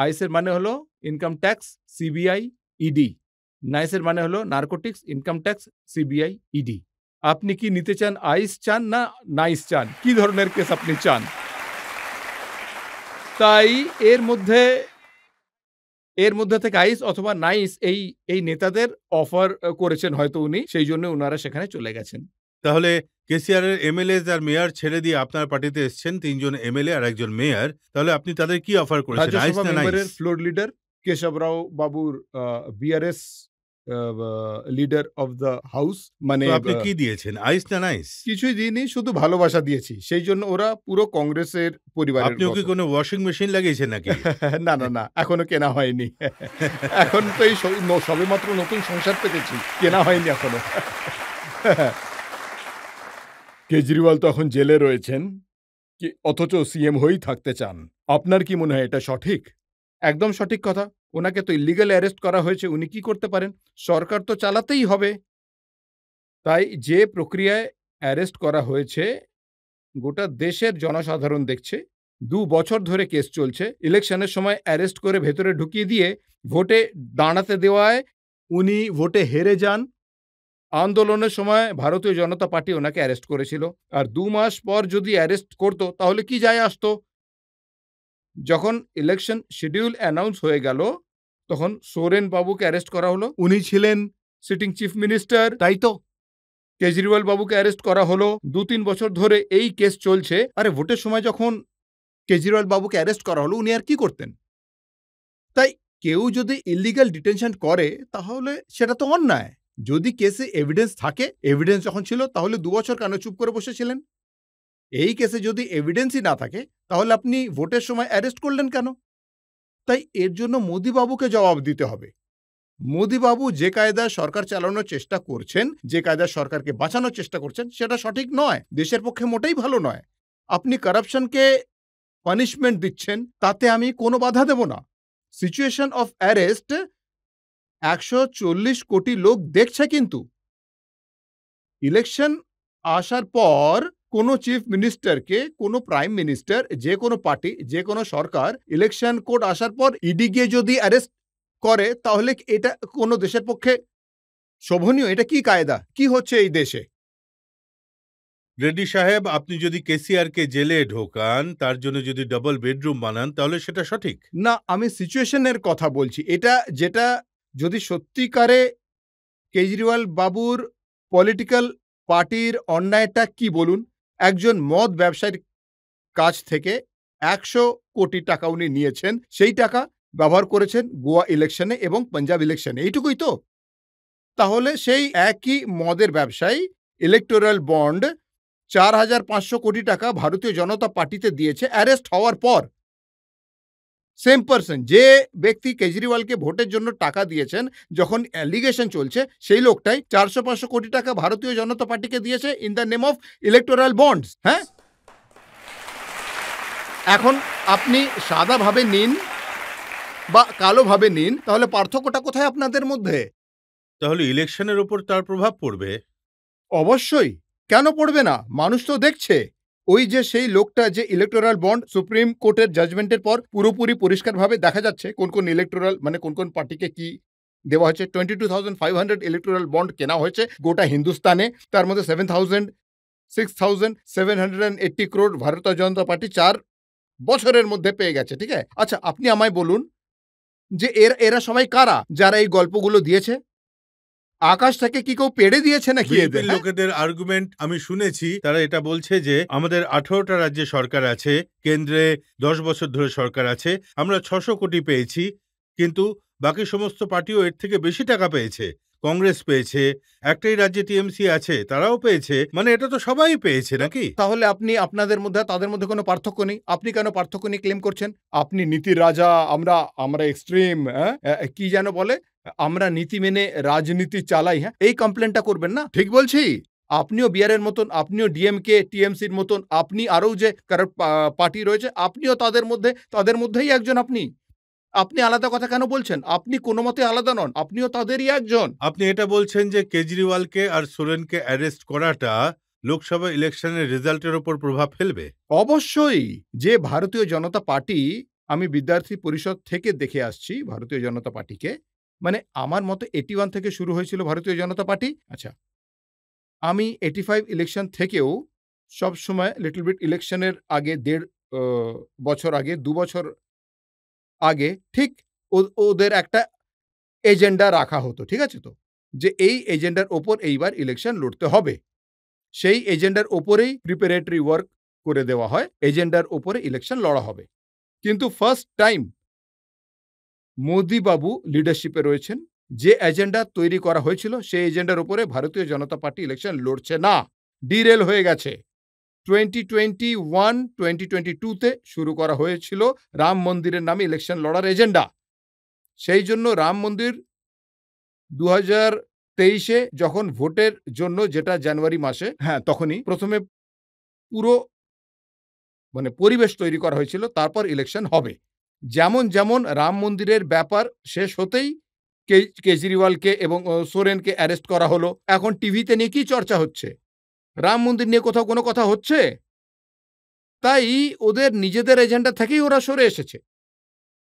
আইসের মানে হলো ইনকাম ট্যাক্স, সিবিআই, ইডি। নাইসের মানে হলো narcotics, income tax, CBI, ED. আপনি কি নিতে চান? আইস চান না নাইস চান? কি ধরনের কেস আপনি চান? তাই এর মধ্যে থেকে আইস অথবা নাইস এই নেতাদের অফার করেছেন হয়তো উনি। সেই জন্য উনারা সেখানে চলে গেছেন। তাহলে কেসিআর এর এমএলএ আর মেয়র ছেড়ে দিয়ে আপনার পার্টিতে এসছেন ৩ জন এমএলএ আর একজন মেয়র। তাহলে আপনি তাদের কি অফার করেছেন? আইস রাজ্যসভা না মেম্বারের নাইস? ফ্লোর লিডার কেশব রাও বাবুর BRS leader of the house মানে তো আপনি কি দিয়েছেন? আইস না নাইস? কিছুই দিইনি, শুধু ভালোবাসা দিয়েছি। সেই জন্য ওরা পুরো কংগ্রেসের পরিবারের আপনিও কি মতো। কোনো ওয়াশিং মেশিন লাগিয়েছেন নাকি? না, এখনো কেনা হয়নি। এখন তো এই সবেমাত্র নতুন সংসার পেতেছি। কেনা হয়নি এখনো। কেজরিওয়াল তো এখন জেলে রয়েছেন, অথচ সিএম হয়েই থাকতে চান। আপনার কি মনে হয় এটা সঠিক? একদম সঠিক কথা। ওনাকে তো ইলিগাল অ্যারেস্ট করা হয়েছে। উনি কি করতে পারেন? সরকার তো চালাতেই হবে। তাই যে প্রক্রিয়ায় অ্যারেস্ট করা হয়েছে গোটা দেশের জনসাধারণ দেখছে। ২ বছর ধরে কেস চলছে। ইলেকশনের সময় অ্যারেস্ট করে ভেতরে ঢুকিয়ে দিয়ে ভোটে দাঁড়াতে দেওয়ায় উনি ভোটে হেরে যান। আন্দোলনের সময় ভারতীয় জনতা পার্টি ওনাকে অ্যারেস্ট করেছিল। আর ২ মাস পর যদি অ্যারেস্ট করত তাহলে কি যায় আসতো? যখন ইলেকশন শিডিউল অ্যানাউন্স হয়ে গেল তখন সোরেন বাবুকে অ্যারেস্ট করা হলো। উনি ছিলেন সিটিং চিফ মিনিস্টার, তাই তো? কেজরিওয়াল বাবুকে অ্যারেস্ট করা হলো। ২-৩ বছর ধরে এই কেস চলছে। আরে ভোটের সময় যখন কেজরিওয়াল বাবুকে অ্যারেস্ট করা হলো উনি আর কি করতেন? তাই কেউ যদি ইলিগাল ডিটেনশন করে তাহলে সেটা তো অন্যায়। যদি কেসে এভিডেন্স থাকে, এভিডেন্স যখন ছিল তাহলে ২ বছর কেন চুপ করে বসেছিলেন? এই কেসে যদি এভিডেন্সই না থাকে তাহলে আপনি ভোটের সময় অ্যারেস্ট করলেন কেন? তাই এর জন্য মোদি বাবুকে জবাব দিতে হবে। মোদি বাবু যে কায়দায় সরকার চালানোর চেষ্টা করছেন, যে কায়দায় সরকারকে বাঁচানোর চেষ্টা করছেন সেটা সঠিক নয়। দেশের পক্ষে মোটেই ভালো নয়। আপনি কারাপশনকে পানিশমেন্ট দিচ্ছেন, তাতে আমি কোনো বাধা দেব না। সিচুয়েশন অফ অ্যারেস্ট 140 কোটি লোক দেখছে কিন্তু ইলেকশন আসার পর কোনো চিফ মিনিস্টারকে কোনো প্রাইম মিনিস্টার যে কোনো পার্টি যে কোনো সরকার ইলেকশন কোড আসার পর ইডি গিয়ে যদি অ্যারেস্ট করে তাহলে এটা কোনো দেশের পক্ষে শোভনীয়? এটা কি কায়দা? কি হচ্ছে এই দেশে? রেড্ডি সাহেব, আপনি যদি কেসিআর কে জেলে ঢোকান, তার জন্য যদি ডাবল বেডরুম বানান, তাহলে সেটা সঠিক। না, আমি সিচুয়েশনের কথা বলছি। এটা যেটা যদি সত্যিকারে কেজরিওয়াল বাবুর পলিটিক্যাল পার্টির অন্যায়টা কি বলুন? একজন মদ ব্যবসায়ীর কাছ থেকে ১০০ কোটি টাকা উনি নিয়েছেন। সেই টাকা ব্যবহার করেছেন গোয়া ইলেকশনে এবং পাঞ্জাব ইলেকশনে। এইটুকুই তো? তাহলে সেই একই মদের ব্যবসায়ী ইলেকটোরাল বন্ড ৪৫০০ কোটি টাকা ভারতীয় জনতা পার্টিতে দিয়েছে অ্যারেস্ট হওয়ার পর। সেম পারসন যে ব্যক্তি কেজরিওয়ালকে ভোটের জন্য টাকা দিয়েছেন যখন অ্যালিগেশন চলছে সেই লোকটাই ৪০০-৫০০ কোটি টাকা ভারতীয় জনতা পার্টিকে দিয়েছে in the name of electoral bonds. হ্যাঁ, এখন আপনি সাদাভাবে নিন বা কালোভাবে নিন, তাহলে পার্থক্যটা কোথায় আপনাদের মধ্যে? তাহলে ইলেকশনের ওপর তার প্রভাব পড়বে। অবশ্যই, কেন পড়বে না? মানুষ তো দেখছে। ওই যে সেই লোকটা যে ইলেকটোরাল বন্ড সুপ্রিম কোর্টের জাজমেন্টের পর পুরোপুরি পরিষ্কারভাবে দেখা যাচ্ছে কোন কোন ইলেকটোরাল মানে কোন কোন পার্টিকে কি দেওয়া হয়েছে। 22,500 ইলেকটোরাল বন্ড কেনা হয়েছে গোটা হিন্দুস্তানে। তার মধ্যে 6,780 crore ভারতীয় জনতা পার্টি 4 বছরের মধ্যে পেয়ে গেছে। ঠিক আছে, আচ্ছা আপনি আমায় বলুন যে এরা সবাই কারা যারা এই গল্পগুলো দিয়েছে? আকাশ থেকে কি কেউ পেড়ে দিয়েছে নাকি এদের? বিজেপির লোকেদের আর্গুমেন্ট আমি শুনেছি, তারা এটা বলছে যে আমাদের 18টা রাজ্যে সরকার আছে, কেন্দ্রে 10 বছর ধরে সরকার আছে, আমরা 600 কোটি পেয়েছি, কিন্তু বাকি সমস্ত পার্টিও এর থেকে বেশি টাকা পেয়েছে। কংগ্রেস পেয়েছে, একটাই রাজ্যে টিএমসি আছে, তারাও পেয়েছে, মানে এটা তো সবাই পেয়েছে নাকি? তাহলে আপনি আপনাদের মধ্যে তাদের মধ্যে কোনো পার্থক্য নেই। আপনি কেন পার্থক্য নিয়ে ক্লেম করছেন? আপনি নীতির রাজা, আমরা এক্সট্রিম, কি যেন বলে, আমরা নীতি মেনে রাজনীতি চালাই। হ্যাঁ, এই কমপ্লেনটা করবেন না। ঠিক বলছি? আপনিও বিহারের মতন, আপনিও ডিএমকে টিএমসির মতন, আপনি আরও যে কারাপ্ট পার্টি রয়েছে আপনিও তাদের মধ্যেই একজন। আপনি আলাদা কথা কেন বলছেন? আপনি কোনো মতে আলাদা নন, আপনিও তাদেরই একজন। আপনি এটা বলছেন যে কেজরিওয়ালকে আর সোরেনকে অ্যারেস্ট করাটা লোকসভা ইলেকশনের রেজাল্টের ওপর প্রভাব ফেলবে? অবশ্যই। যে ভারতীয় জনতা পার্টি, আমি বিদ্যার্থী পরিষদ থেকে দেখে আসছি ভারতীয় জনতা পার্টিকে, মানে আমার মতে 81 থেকে শুরু হয়েছিল ভারতীয় জনতা পার্টি। আচ্ছা, আমি 85 ইলেকশন থেকেও সবসময় লিটল বিট ইলেকশনের আগে ১.৫ বছর আগে, ২ বছর আগে ঠিক ওদের একটা এজেন্ডা রাখা হতো। ঠিক আছে তো? যে এই এজেন্ডার ওপর এইবার ইলেকশন লড়তে হবে। সেই এজেন্ডার ওপরেই প্রিপারেটরি ওয়ার্ক করে দেওয়া হয়, এজেন্ডার ওপরে ইলেকশন লড়া হবে। কিন্তু ফার্স্ট টাইম মোদি বাবু লিডারশিপে রয়েছেন, যে এজেন্ডা তৈরি করা হয়েছিল সেই এজেন্ডার উপরে ভারতীয় জনতা পার্টি ইলেকশন লড়ছে না, ডিরেল হয়ে গেছে। 2021-2022-তে শুরু করা হয়েছিল রাম মন্দিরের নামে ইলেকশন লড়ার এজেন্ডা। সেই জন্য রাম মন্দির 2023-এ যখন ভোটের জন্য, যেটা জানুয়ারি মাসে, হ্যাঁ তখনই প্রথমে পুরো মানে পরিবেশ তৈরি করা হয়েছিল, তারপর ইলেকশন হবে। যেমন যেমন রাম মন্দিরের ব্যাপার শেষ হতেই কেজরিওয়ালকে এবং সোরেনকে অ্যারেস্ট করা হলো। এখন টিভিতে নিয়ে কি চর্চা হচ্ছে? রাম মন্দির নিয়ে কোথাও কোনো কথা হচ্ছে? তাই ওদের নিজেদের এজেন্ডা থেকেই ওরা সরে এসেছে।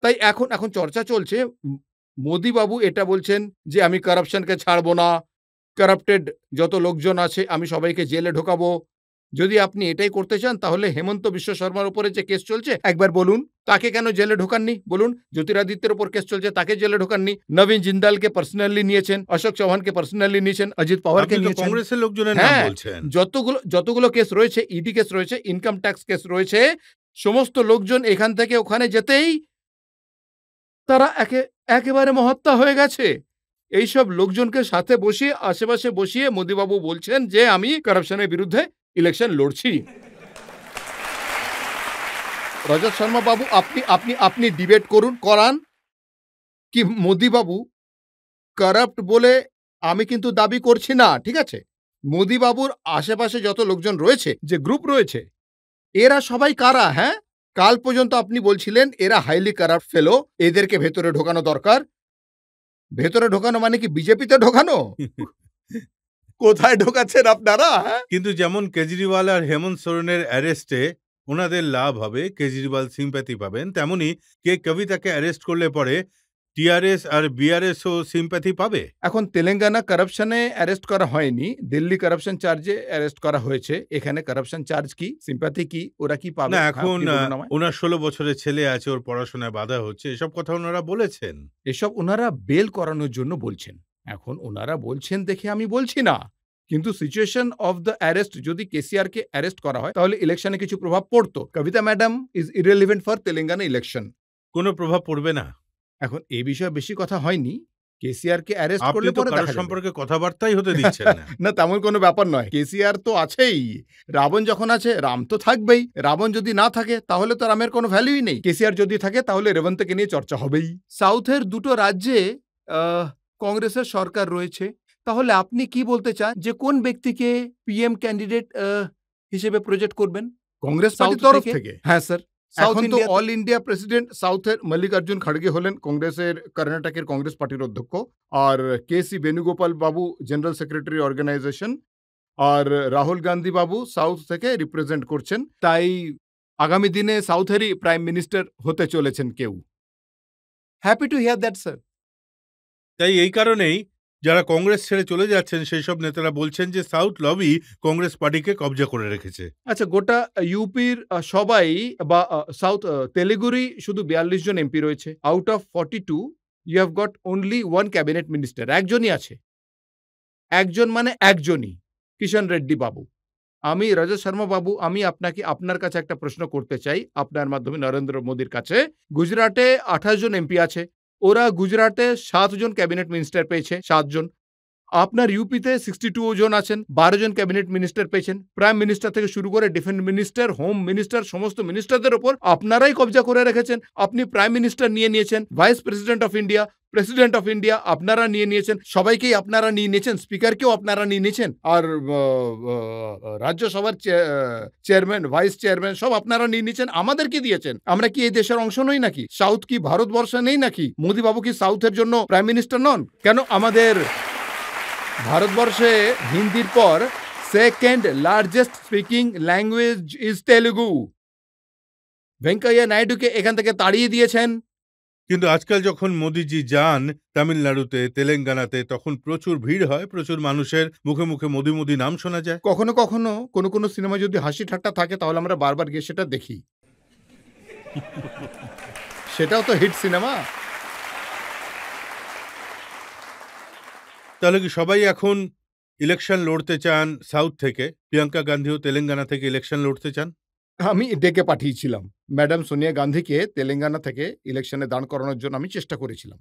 তাই এখন চর্চা চলছে। মোদি বাবু এটা বলছেন যে আমি কারাপশনকে ছাড়বো না, কারাপ্টেড যত লোকজন আছে আমি সবাইকে জেলে ঢোকাবো। যদি আপনি এটাই করতে চান তাহলে হেমন্ত বিশ্ব শর্মার উপরে যে কেস চলছে একবার বলুন, তাকে কেন জেলে ঢোকাননি? বলুন। জ্যোতিরাদিত্যের উপর কেস চলছে, তাকে জেলে ঢোকাননি। নবীন জিন্দালকে পার্সোনালি নিয়েছেন, অশোক চৌহানকে পার্সোনালি নিয়েছেন, অজিত পাওয়ারকে নিয়েছেন। কংগ্রেসের লোকজনের নাম বলছেন। যতগুলো কেস রয়েছে, ইডি কেস রয়েছে, ইনকাম ট্যাক্স কেস রয়েছে, সমস্ত লোকজন এখান থেকে ওখানে যেতেই তারা একেবারে মহাত্মা হয়ে গেছে। এইসব লোকজনকে সাথে বসিয়ে, আশেপাশে বসিয়ে মোদিবাবু বলছেন যে আমি কারাপশনের বিরুদ্ধে ইলেকশন লড়ছি। রজত শর্মা বাবু, আপনি ডিবেট করান কি মোদিবাবু কারাপ্ট বলে আমি কিন্তু দাবি করছি না। ঠিক আছে, মোদিবাবুর আশেপাশে যত লোকজন রয়েছে, যে গ্রুপ রয়েছে, এরা সবাই কারা? হ্যাঁ, কাল পর্যন্ত আপনি বলছিলেন এরা হাইলি কারাপ্ট ফেলো, এদেরকে ভেতরে ঢোকানো দরকার। ভেতরে ঢোকানো মানে কি বিজেপিতে ঢোকানো? কোথায় ঢোকাচ্ছেন আপনারা? হ্যাঁ? কিন্তু যেমন কেজরিওয়াল আর হেমন্ত সোরেনের অ্যারেস্টে ওনাদের লাভ হবে, কেজরিওয়াল সিম্প্যাথি পাবেন, তেমনি কে কবিতাকে অ্যারেস্ট করলে পরে টিআরএস আর বিআরএসও সিম্প্যাথি পাবে। এখন তেলেঙ্গানা কারাপশনে অ্যারেস্ট করা হয়নি, দিল্লি কারাপশন চার্জে অ্যারেস্ট করা হয়েছে। এখানে কারাপশন চার্জ কি, সিম্প্যাথি কি, ওরা কি পাবে? না, হ্যাঁ, এখন আপনি বলুন আমায়। ওনার 16 বছরের ছেলে আছে, ওর পড়াশোনায় বাধা হচ্ছে, এসব কথা ওনারা বলেছেন। এসব ওনারা বেল করানোর জন্য বলছেন। এখন ওনারা বলছেন দেখে আমি বলছি না, কিন্তু সিচুয়েশন অফ দ্য অ্যারেস্ট যদি কেসিআর কে অ্যারেস্ট করা হয় তাহলে ইলেকশনে কিছু প্রভাব পড়তো। Kavitha madam is irrelevant for Telangana election. কোনো প্রভাব পড়বে না। এখন এই বিষয়ে বেশি কথা হয়নি। কেসিআর কে অ্যারেস্ট আপনি করলে তো পরে কারোর দেখা যাবে। সম্পর্কে কথাবার্তাই হতে দিচ্ছেন না। না, তেমন কোনো ব্যাপার নয়। কেসিআর তো আছেই। রাবণ যখন আছে রাম তো থাকবেই। রাবণ যদি না থাকে তাহলে তো রামের কোনো ভ্যালুই নেই। কেসিআর যদি থাকে তাহলে রেবন্তকে নিয়ে চর্চা হবেই। সাউথের দুটো রাজ্যে কংগ্রেসের সরকার রয়েছে। তাহলে আপনি কি বলতে চান যে কোন ব্যক্তিকে পিএম ক্যান্ডিডেট হিসেবে প্রজেক্ট করবেন? কংগ্রেস পার্টির তরফ থেকে? হ্যাঁ স্যার। এখন তো অল ইন্ডিয়া প্রেসিডেন্ট সাউথের মল্লিকার্জুন খড়গে হলেন কংগ্রেসের কর্ণাটকের কংগ্রেস পার্টির অধ্যক্ষ, আর কেসি বেণুগোপাল বাবু জেনারেল সেক্রেটারি অর্গানাইজেশন, আর রাহুল গান্ধী বাবু সাউথ থেকে রিপ্রেজেন্ট করছেন। তাই আগামী দিনে সাউথেরই প্রাইম মিনিস্টার হতে চলেছেন কেউ। Happy to here that sir. তাই এই কারণেই যারা কংগ্রেস ছেড়ে চলে যাচ্ছেন সেই সব নেতারা বলছেন যে সাউথ লবি কংগ্রেস পার্টিকে কবজা করে রেখেছে। আচ্ছা, গোটা ইউপির সবাই বা সাউথ তেলেগুরই শুধু 42 জন এমপি রয়েছে। Out of 42 you have got only one cabinet minister. একজনই আছে। একজন মানে একজনই, কিষণ রেড্ডি বাবু। আমি রাজা শর্মা বাবু, আমি আপনার কাছে একটা প্রশ্ন করতে চাই আপনার মাধ্যমে নরেন্দ্র মোদীর কাছে। গুজরাটে 28 জন এমপি আছে। ওরা গুজরাটে 7 জন ক্যাবিনেট মিনিস্টার পেয়েছে, 7 জন। আপনার ইউপিতে 62 জন আছেন, 12 জন ক্যাবিনেট মিনিস্টার পেয়েছেন। প্রাইম মিনিস্টার থেকে শুরু করে ডিফেন্স মিনিস্টার, হোম মিনিস্টার, সমস্ত মিনিস্টারদের ওপর আপনারাই কবজা করে রেখেছেন। আপনি প্রাইম মিনিস্টার নিয়ে নিয়েছেন, vice president of India, president of India আপনারা নিয়ে নিয়েছেন, সবাইকেই আপনারা নিয়ে নিয়েছেন, স্পিকারকেও আপনারা নিয়ে নিয়েছেন, আর রাজ্যসভার চেয়ারম্যান, ভাইস চেয়ারম্যান সব আপনারা নিয়ে নিয়েছেন। আমাদের কি দিয়েছেন? আমরা কি এই দেশের অংশ নই নাকি? সাউথ কি ভারতবর্ষে নেই নাকি? মোদী বাবু কি সাউথের জন্য প্রাইম মিনিস্টার নন? কেন আমাদের ভারতবর্ষে হিন্দির পর second largest speaking language is Telugu. Venkaiah নাইডুকে এখান থেকে তাড়িয়ে দিয়েছেন। কিন্তু আজকাল যখন মোদিজি যান তামিলনাড়ুতে, তেলেঙ্গানাতে, তখন প্রচুর ভিড় হয়, প্রচুর মানুষের মুখে মুখে মোদি মোদি নাম শোনা যায়। কখনো কখনো কোনো সিনেমা যদি হাসি ঠাট্টা থাকে তাহলে আমরা বারবার গিয়ে সেটা দেখি। সেটাও তো হিট সিনেমা। তাহলে কি সবাই এখন ইলেকশন লড়তে চান সাউথ থেকে? প্রিয়াঙ্কা গান্ধীও তেলেঙ্গানা থেকে ইলেকশন লড়তে চান? আমি ডেকে পাঠিয়েছিলাম ম্যাডাম সোনিয়া গান্ধীকে তেলেঙ্গানা থেকে ইলেকশনে দাঁড় করানোর জন্য আমি চেষ্টা করেছিলাম।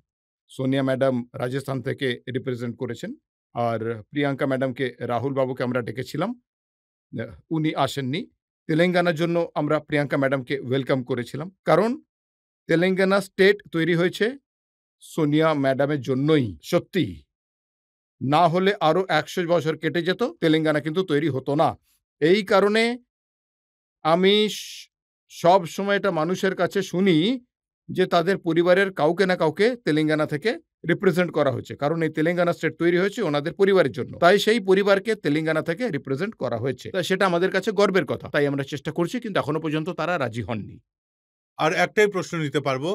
সোনিয়া ম্যাডাম রাজস্থান থেকে রিপ্রেজেন্ট করেছেন, আর প্রিয়াঙ্কা ম্যাডামকে, রাহুল বাবুকে আমরা ডেকেছিলাম, উনি আসেননি। তেলেঙ্গানার জন্য আমরা প্রিয়াঙ্কা ম্যাডামকে ওয়েলকাম করেছিলাম, কারণ তেলেঙ্গানা স্টেট তৈরি হয়েছে সোনিয়া ম্যাডামের জন্যই। সত্যি না হলে আরো 100 বছর কেটে যেত, তেলেঙ্গানা কিন্তু তৈরি হতো না। এই কারণে আমি সব সময় এটা মানুষের কাছে শুনি যে তাদের পরিবারের কাউকে না কাউকে তেলেঙ্গানা থেকে রিপ্রেজেন্ট করা হয়েছে, কারণ এই তেলেঙ্গানা স্টেট তৈরি হয়েছে ওনাদের পরিবারের জন্য। তাই সেই পরিবারকে তেলেঙ্গানা থেকে রিপ্রেজেন্ট করা হয়েছে। তাই সেটা আমাদের কাছে গর্বের কথা। তাই আমরা চেষ্টা করছি, কিন্তু এখনো পর্যন্ত তারা রাজি হননি। আর একটাই প্রশ্ন নিতে পারবো,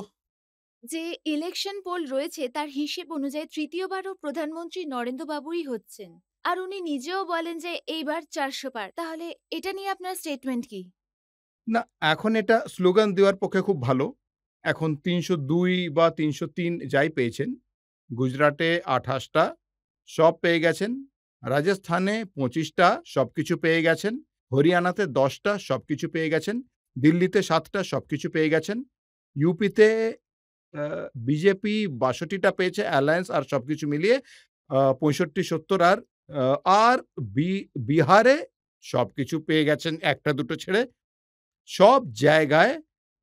যে ইলেকশন পোল রয়েছে তার হিসেব অনুযায়ী তৃতীয়বারও প্রধানমন্ত্রী নরেন্দ্র বাবুই হচ্ছেন, আর উনি নিজেও বলেন যে এইবার 400 পার। তাহলে এটা নিয়ে আপনার স্টেটমেন্ট কি? না, এখন এটা স্লোগান দেওয়ার পক্ষে খুব ভালো। এখন 302 বা 303 যাই পেয়েছেন, গুজরাটে 28টা সব পেয়ে গেছেন, রাজস্থানে 25টা সবকিছু পেয়ে গেছেন, হরিয়ানাতে 10টা সবকিছু পেয়ে গেছেন, দিল্লিতে 7টা সবকিছু পেয়ে গেছেন, ইউপিতে বিজেপি 62টা পেয়েছে অ্যালায়েন্স আর সবকিছু মিলিয়ে 65-70, আর বিহারে সবকিছু পেয়ে গেছেন একটা দুটো ছেড়ে। সব জায়গায়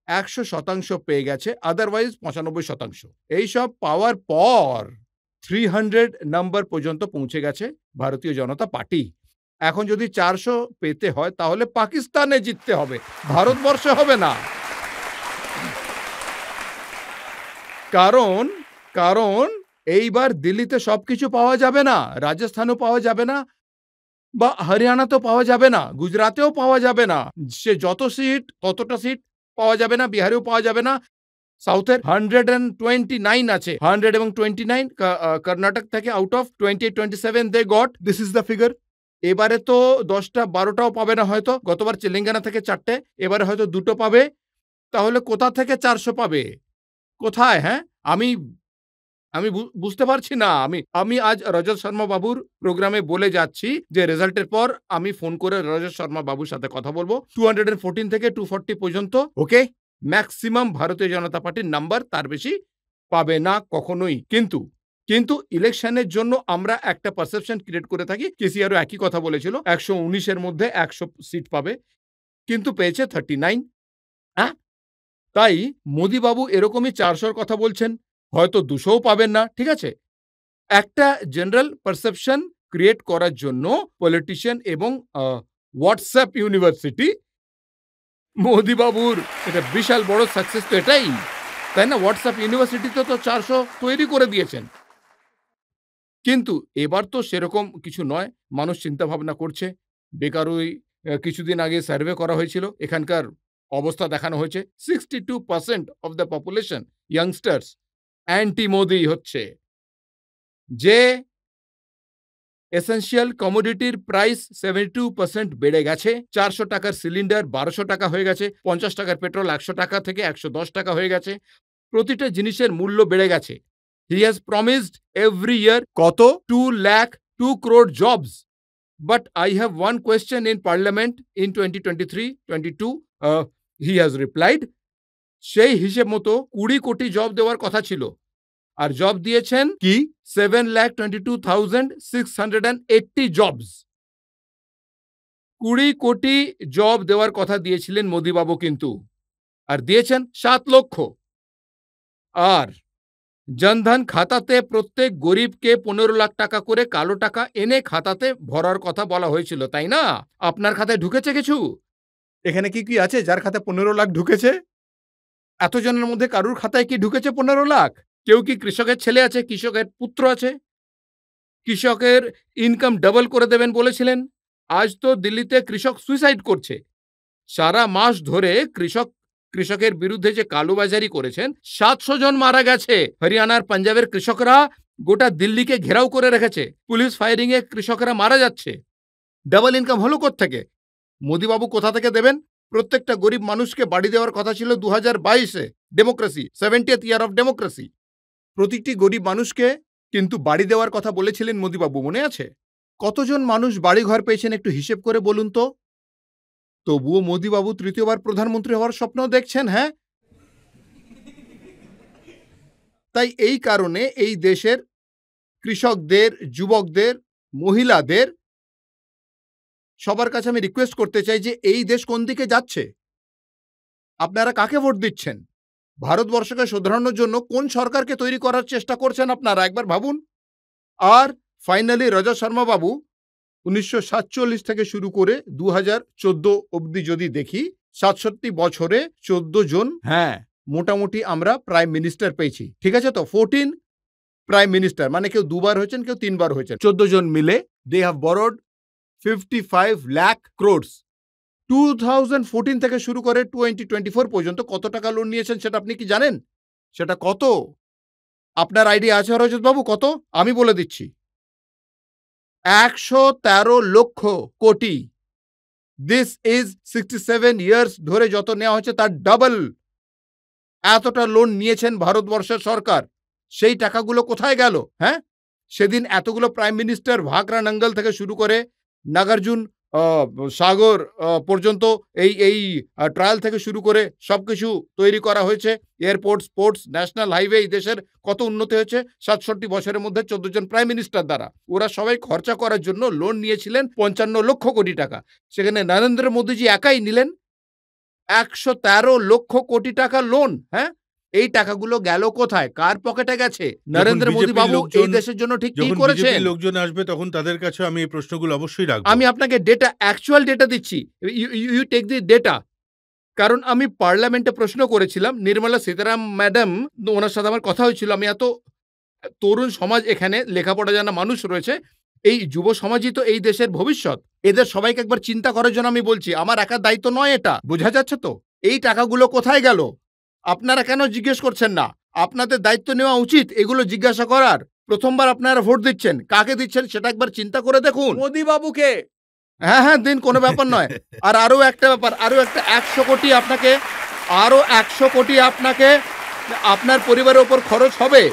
100% পেয়ে গেছে, আদারওয়াইজ 95%। এইসব পাওয়ার পর 300 নাম্বার পর্যন্ত পৌঁছে গেছে ভারতীয় জনতা পার্টি। এখন যদি 400 পেতে হয় তাহলে পাকিস্তানে জিততে হবে, ভারতবর্ষে হবে না। কারণ এইবার দিল্লিতে সবকিছু পাওয়া যাবে না, রাজস্থানেও পাওয়া যাবে না, বা হরিয়ানাতেও পাওয়া যাবে না, গুজরাটেও পাওয়া যাবে না। সে যত সিট ততটা সিট পাওয়া যাবে না, বিহারেও পাওয়া যাবে না। সাউথের 129 আছে, 100 এবং 29 কর্ণাটক থেকে out of 27 they got, this is the figure. এবারে তো 10টা 12টাও পাবে না হয়তো, গতবার তেলেঙ্গানা থেকে 4টে, এবারে হয়তো 2টো পাবে। তাহলে কোথা থেকে 400 পাবে? কোথায়? হ্যাঁ, আমি আমি বুঝতে পারছি না। আমি আজ রজত শর্মা বাবুর প্রোগ্রামে বলে যাচ্ছি যে রেজাল্টের পর আমি ফোন করে রজত শর্মা বাবুর সাথে কথা বলবো। 214 থেকে 240 পর্যন্ত, ওকে, ম্যাক্সিমাম ভারতীয় জনতা পার্টির নাম্বার, তার বেশি পাবে না কখনোই। কিন্তু ইলেকশনের জন্য আমরা একটা পারসেপশন ক্রিয়েট করে থাকি। কেসিআরও একই কথা বলেছিল, 119-এর মধ্যে 100 সিট পাবে, কিন্তু পেয়েছে 39। হ্যাঁ, তাই মোদিবাবু এরকমই 400-র কথা বলছেন, হয়তো 200ও পাবেন না, ঠিক আছে। একটা জেনারেল পারসেপশন ক্রিয়েট করার জন্য পলিটিশিয়ান এবং হোয়াটসঅ্যাপ ইউনিভার্সিটি, মোদিবাবুর এটা বিশাল বড় সাকসেস তো এটাই, তাই না? হোয়াটসঅ্যাপ ইউনিভার্সিটিতে তো 400 তৈরি করে দিয়েছেন। কিন্তু এবার তো সেরকম কিছু নয়, মানুষ চিন্তা ভাবনা করছে। বেকারই কিছুদিন আগে সার্ভে করা হয়েছিল, এখানকার অবস্থা দেখানো হয়েছে 62% of the population youngsters anti Modi হচ্ছে। যে এসেনশিয়াল কমোডিটির প্রাইস 72% বেড়ে গেছে, 400 টাকার সিলিন্ডার 1200 টাকা হয়ে গেছে, 50 টাকার পেট্রোল 100 টাকা থেকে 110 টাকা হয়ে গেছে, প্রতিটা জিনিসের মূল্য বেড়ে গেছে। He has promised every year কত 2 crore jobs, but I have one question in parliament in 2023-22, he has replied, সেই হিসেব মতো 20 কোটি জব দেওয়ার কথা ছিল, আর জব দিয়েছেন কি 7,22,680 জবস। 20 কোটি জব দেওয়ার কথা দিয়েছিলেন মোদিবাবু, কিন্তু আর দিয়েছেন 7 লক্ষ। আর জনধন খাতাতে প্রত্যেক গরিবকে 15 লাখ টাকা করে কালো টাকা এনে খাতাতে ভরার কথা বলা হয়েছিল, তাই না? আপনার খাতায় ঢুকেছে কিছু? এখানে কি আছে যার খাতায় 15 লাখ ঢুকেছে? এতজনের মধ্যে কারুর খাতায় কি ঢুকেছে 15 লাখ? কেউ কি কৃষকের ছেলে আছে, কৃষকের পুত্র আছে? কৃষকের ইনকাম ডাবল করে দেবেন বলেছিলেন, আজ তো দিল্লিতে কৃষক সুইসাইড করছে। সারা মাস ধরে কৃষকের বিরুদ্ধে যে কালোবাজারি করেছেন, 700 জন মারা গেছে। হরিয়ানার পাঞ্জাবের কৃষকরা গোটা দিল্লিকে ঘেরাও করে রেখেছে, পুলিশ ফায়ারিং এ কৃষকরা মারা যাচ্ছে। ডাবল ইনকাম হলো কোত্থেকে? মোদিবাবু কোথা থেকে দেবেন? প্রত্যেকটা গরিব মানুষকে বাড়ি দেওয়ার কথা ছিল 2022-এ, democracy, 70th year of democracy, প্রতিটি গরিব মানুষকে কিন্তু বাড়ি দেওয়ার কথা বলেছিলেন মোদিবাবু, মনে আছে? কতজন মানুষ বাড়ি ঘর পেয়েছেন একটু হিসেব করে বলুন তো। তবুও মোদিবাবু তৃতীয়বার প্রধানমন্ত্রী হওয়ার স্বপ্ন দেখছেন। হ্যাঁ, তাই এই কারণে এই দেশের কৃষকদের, যুবকদের, মহিলাদের সবার কাছে আমি রিকোয়েস্ট করতে চাই যে এই দেশ কোন দিকে যাচ্ছে, আপনারা কাকে ভোট দিচ্ছেন? ভারতবর্ষকে শোধরানোর জন্য কোন সরকারকে তৈরি করার চেষ্টা করছেন আপনারা, একবার ভাবুন। আর ফাইনালি রজত শর্মা বাবু 1947 থেকে শুরু করে 2014 অবধি যদি দেখি, 67 বছরে 14 জন, হ্যাঁ, মোটামুটি আমরা প্রাইম মিনিস্টার পেয়েছি, ঠিক আছে তো? 14 প্রাইম মিনিস্টার, মানে কেউ 2বার হয়েছেন, কেউ 3বার হয়েছেন। 14 জন মিলে they have borrowed 55 lakh crores. 2014 থেকে শুরু করে 2024 পর্যন্ত কত টাকা লোন নিয়েছেন সেটা আপনি কি জানেন? সেটা কত আপনার আইডিয়া আছে রজত বাবু? কত? আমি বলে দিচ্ছি, 113 lakh crore. This is 67 years ধরে যত নেওয়া হচ্ছে তার ডাবল। এতটা লোন নিয়েছেন ভারতবর্ষের সরকার, সেই টাকাগুলো কোথায় গেল? হ্যাঁ, সেদিন এতগুলো প্রাইম মিনিস্টার, ভাকরা নাঙ্গল থেকে শুরু করে নাগার্জুন সাগর পর্যন্ত এই ট্রায়াল থেকে শুরু করে সবকিছু তৈরি করা হয়েছে। এয়ারপোর্ট, স্পোর্টস, ন্যাশনাল হাইওয়ে, এই দেশের কত উন্নতি হয়েছে 67 বছরের মধ্যে 14 জন প্রাইম মিনিস্টার দ্বারা। ওরা সবাই খরচা করার জন্য লোন নিয়েছিলেন 55 লক্ষ কোটি টাকা। সেখানে নরেন্দ্র মোদীজি একাই নিলেন 113 লক্ষ কোটি টাকা লোন। হ্যাঁ, এই টাকাগুলো গেল কোথায়, কার পকেটে গেছে? নরেন্দ্র মোদী বাবু এই দেশের জন্য ঠিক কি করেছেন? লোকজন আসবে তখন তাদের কাছে আমি এই প্রশ্নগুলো অবশ্যই রাখবো। আমি আপনাকে ডেটা, অ্যাকচুয়াল ডেটা দিচ্ছি, ইউ টেক দি ডেটা। কারণ আমি পার্লামেন্টে প্রশ্ন করেছিলাম, নির্মলা সীতারাম ম্যাডাম, ওনার সাথে আমার কথা হয়েছিল, আমি তরুণ সমাজ, এখানে লেখাপড়া জানা মানুষ রয়েছে, এই যুব সমাজই তো এই দেশের ভবিষ্যৎ। এদের সবাইকে একবার চিন্তা করার জন্য আমি বলছি, আমার একার দায়িত্ব নয় এটা, বোঝা যাচ্ছে তো? এই টাকাগুলো কোথায় গেল আপনারা কেন জিজ্ঞেস করছেন না? আপনাদের দায়িত্ব নেওয়া উচিত এগুলো জিজ্ঞাসা করার। প্রথমবার আপনারা ভোট দিচ্ছেন, কাকে দিচ্ছেন সেটা একবার চিন্তা করে দেখুন। মোদি বাবুকে। হ্যাঁ হ্যাঁ দিন, কোনো ব্যাপার নয়। আর আরো একটা ব্যাপার, আরো একটা 100 কোটি আপনাকে, আরো 100 কোটি আপনাকে আপনার পরিবারের উপর খরচ হবে।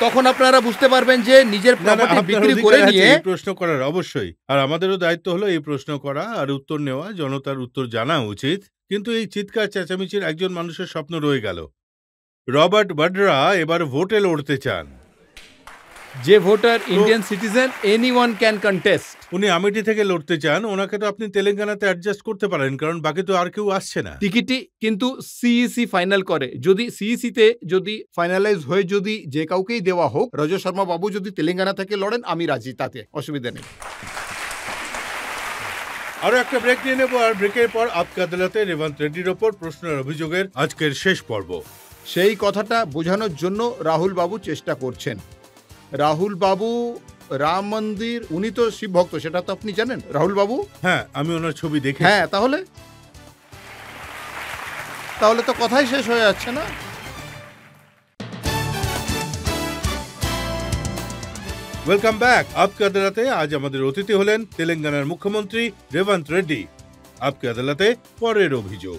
তখন আপনারা বুঝতে পারবেন যে নিজের না, না, প্রপার্টি আপনার বিক্রি অধিকার করে আছে নিয়ে। এই প্রশ্ন করার, অবশ্যই। আর আমাদেরও দায়িত্ব হলো এই প্রশ্ন করা আর উত্তর নেওয়া, জনতার উত্তর জানা উচিত। কিন্তু এই চিৎকার চেঁচামেচির একজন মানুষের স্বপ্ন রয়ে গেল। রবার্ট বাড্রা এবার ভোটে লড়তে চান। যে voter Indian citizen, anyone can contest. উনি আমেঠি থেকে লড়তে চান। ওনাকে তো আপনি তেলেঙ্গানাতে অ্যাডজাস্ট করতে পারেন, কারণ বাকি তো আর কেউ আসছে না। টিকিটই কিন্তু সিইসি ফাইনাল করে। যদি সিইসিতে যদি ফাইনালাইজ হয়ে যদি যে কাউকেই দেওয়া হোক, রজ শর্মা বাবু যদি তেলেঙ্গানা থেকে লড়েন, আমি রাজি, তাতে অসুবিধা নেই। আরো একটা ব্রেক নিয়ে নেবো, আর ব্রেকের পর আপকে আদালতে রেবন্ত রেড্ডির ওপর প্রশ্নের অভিযোগের আজকের শেষ পর্ব। সেই কথাটা বোঝানোর জন্য রাহুল বাবু চেষ্টা করছেন। রাহুল বাবু রাম মন্দির, উনি তো শিব ভক্ত, সেটা তো আপনি জানেন রাহুল বাবু। হ্যাঁ, আমি ওনার ছবি দেখি। হ্যাঁ, তাহলে তাহলে তো কথাই শেষ হয়ে যাচ্ছে না। Welcome back. আপকে আদালতে আজ আমাদের অতিথি হলেন তেলেঙ্গানার মুখ্যমন্ত্রী রেবন্ত রেড্ডি। আপকে আদালতে পরের অভিযোগ।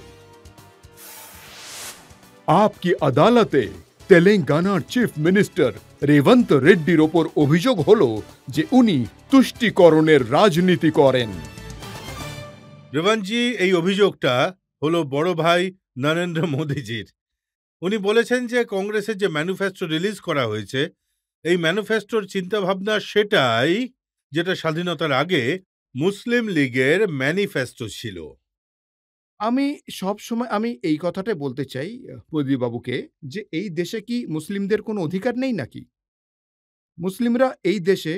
আপকি আদালতে তেলেঙ্গানার চিফ মিনিস্টার রেবন্ত রেড্ডির ওপর অভিযোগ হলো যে উনি তুষ্টিকরণের রাজনীতি করেন। রেবন্তজি, এই অভিযোগটা হলো বড় ভাই নরেন্দ্র মোদীজির। উনি বলেছেন যে কংগ্রেসের যে ম্যানিফেস্টো রিলিজ করা হয়েছে, এই ম্যানিফেস্টোর চিন্তাভাবনা সেটাই যেটা স্বাধীনতার আগে মুসলিম লীগের ম্যানিফেস্টো ছিল। আমি সব সময় আমি এই কথাটা বলতে চাই প্রদীপ বাবুকে, যে এই দেশে কি মুসলিমদের কোনো অধিকার নেই নাকি? মুসলিমরা এই দেশে,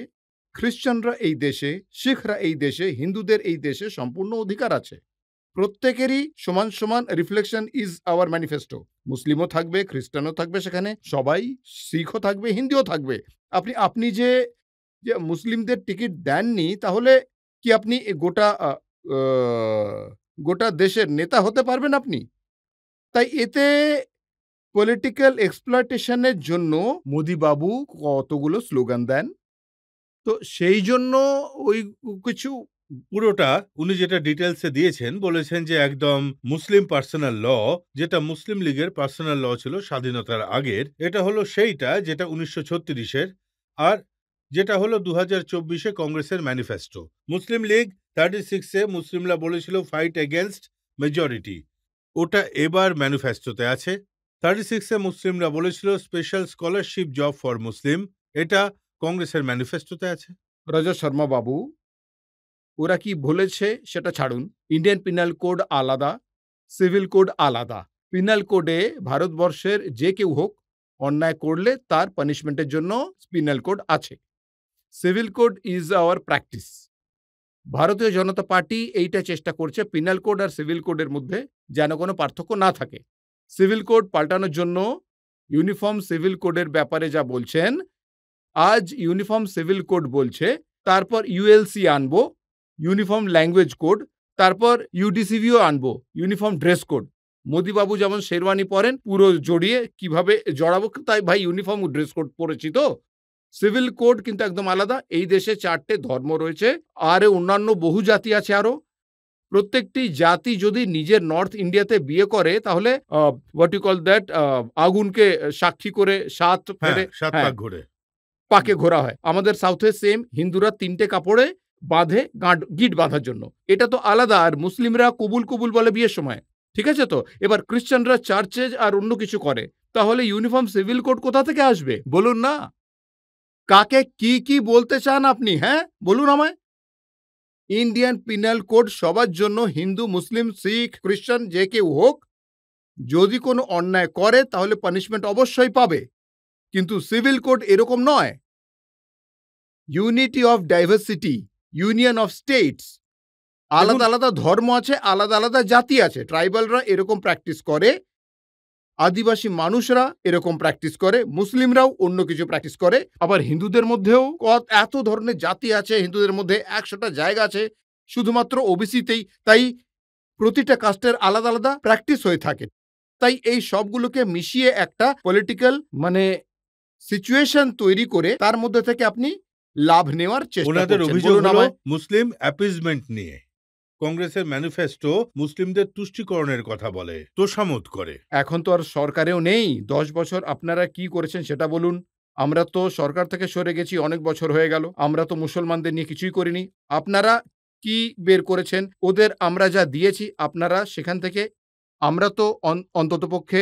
খ্রিস্টানরা এই দেশে, শিখরা এই দেশে, হিন্দুদের এই দেশে সম্পূর্ণ অধিকার আছে। প্রত্যেকেরই সমান সমান রিফ্লেকশন ইজ আওয়ার ম্যানিফেস্টো। মুসলিমও থাকবে, খ্রিস্টানও থাকবে, সেখানে সবাই, শিখও থাকবে, হিন্দুও থাকবে। আপনি আপনি যে যে মুসলিমদের টিকিট দেননি, তাহলে কি আপনি গোটা দেশের নেতা হতে পারবেন আপনি? তাই এতে পলিটিক্যাল এক্সপ্লয়টেশনের জন্য মোদি বাবু কতগুলো স্লোগান দেন। তো সেই জন্য ওই কিছু পুরোটা উনি যেটা ডিটেলসে দিয়েছেন, বলেছেন যে একদম মুসলিম পার্সোনাল ল, যেটা মুসলিম লীগের পার্সোনাল ল ছিল স্বাধীনতার আগের, এটা হলো সেইটা যেটা 1936-এর, আর যেটা হলো 2024-এ কংগ্রেসের ম্যানিফেস্টো। মুসলিম লীগ 36-এ মুসলিমরা বলেছিল ফাইট এগেনস্ট মেজরিটি, ওটা এবার ম্যানিফেস্টোতে আছে। 36-এ মুসলিমরা বলেছিল special scholarship job for Muslim, এটা কংগ্রেসের ম্যানিফেস্টোতে আছে। রজত শর্মা বাবু, ওরা কি বলেছে সেটা ছাড়ুন। ইন্ডিয়ান পিনাল কোড আলাদা, সিভিল কোড আলাদা। পিনাল কোডে ভারতবর্ষের যে কেউ হোক অন্যায় করলে তার পানিশমেন্টের জন্য পিনাল কোড আছে। Civil code is our practice. ভারতীয় জনতা পার্টি এইটা চেষ্টা করছে পিনাল কোড আর সিভিল কোডের মধ্যে যেন কোনো পার্থক্য না থাকে। সিভিল কোড পাল্টানোর জন্য ইউনিফর্ম সিভিল কোডের ব্যাপারে যা বলছেন, আজ ইউনিফর্ম সিভিল কোড বলছে, তারপর ইউএলসি আনবো, ইউনিফর্ম ল্যাঙ্গুয়েজ কোড, তারপর ইউডিসিভিও আনবো, ইউনিফর্ম ড্রেস কোড। মোদিবাবু যেমন শেরওয়ানি পরেন পুরো জড়িয়ে, কিভাবে জড়াবো, তাই ভাই ইউনিফর্ম ড্রেস কোড পরেছি তো। সিভিল কোড কিন্তু একদম আলাদা। এই দেশে 4টে ধর্ম রয়েছে, আর অন্যান্য বহু জাতি আছে আরো। প্রত্যেকটি জাতি যদি নিজের নর্থ ইন্ডিয়াতে বিয়ে করে, তাহলে হোয়াট ইউ কল দ্যাট, আগুনকে সাক্ষী করে 7 ফেরে, সাত পাক ঘুরে পাকে ঘোরা হয়। আমাদের সাউথে সেম, হিন্দুরা 3টে কাপড়ে বাঁধে গিট বাঁধার জন্য। এটা তো আলাদা। আর মুসলিমরা কবুল কবুল বলে বিয়ের সময়, ঠিক আছে তো। এবার খ্রিস্টানরা চার্চে আর অন্য কিছু করে, তাহলে ইউনিফর্ম সিভিল কোড কোথা থেকে আসবে বলুন না? কাকে কি বলতে চান আপনি? হ্যাঁ বলুন আমায়। ইন্ডিয়ান পিনাল কোড সবার জন্য, হিন্দু, মুসলিম, শিখ, খ্রিস্টান যে কেউ হোক, যদি কোনো অন্যায় করে তাহলে পানিশমেন্ট অবশ্যই পাবে। কিন্তু সিভিল কোড এরকম নয়। Unity of diversity, union of states. আলাদা আলাদা ধর্ম আছে, আলাদা আলাদা জাতি আছে। ট্রাইবালরা এরকম প্র্যাকটিস করে। আদিবাসী মানুষরা এরকম প্র্যাকটিস করে, মুসলিমরাও অন্য কিছু প্র্যাকটিস করে, আবার হিন্দুদের মধ্যেও এত ধরনের জাতি আছে, হিন্দুদের মধ্যে 100টা জায়গা আছে শুধুমাত্র ওবিসিতেই। তাই প্রতিটা কাস্টের আলাদা আলাদা প্র্যাকটিস হয়ে থাকে। তাই এই সবগুলোকে মিশিয়ে একটা পলিটিক্যাল মানে সিচুয়েশন তৈরি করে তার মধ্যে থেকে আপনি লাভ নেওয়ার চেষ্টা ওনাদের করছেন। অভিযোগ বলুন হলো আমায়। মুসলিম অ্যাপিজমেন্ট নিয়ে। কংগ্রেসের ম্যানিফেস্টো মুসলিমদের তুষ্টিকরণের কথা বলে, তোষামোদ করে। এখন তো আর সরকারেও নেই। 10 বছর আপনারা কি করেছেন সেটা বলুন। আমরা তো সরকার থেকে সরে গেছি, অনেক বছর হয়ে গেল। আমরা তো মুসলমানদের নিয়ে কিছুই করিনি। আপনারা কি বের করেছেন? ওদের আমরা যা দিয়েছি আপনারা সেখান থেকে আমরা তো অন্ততপক্ষে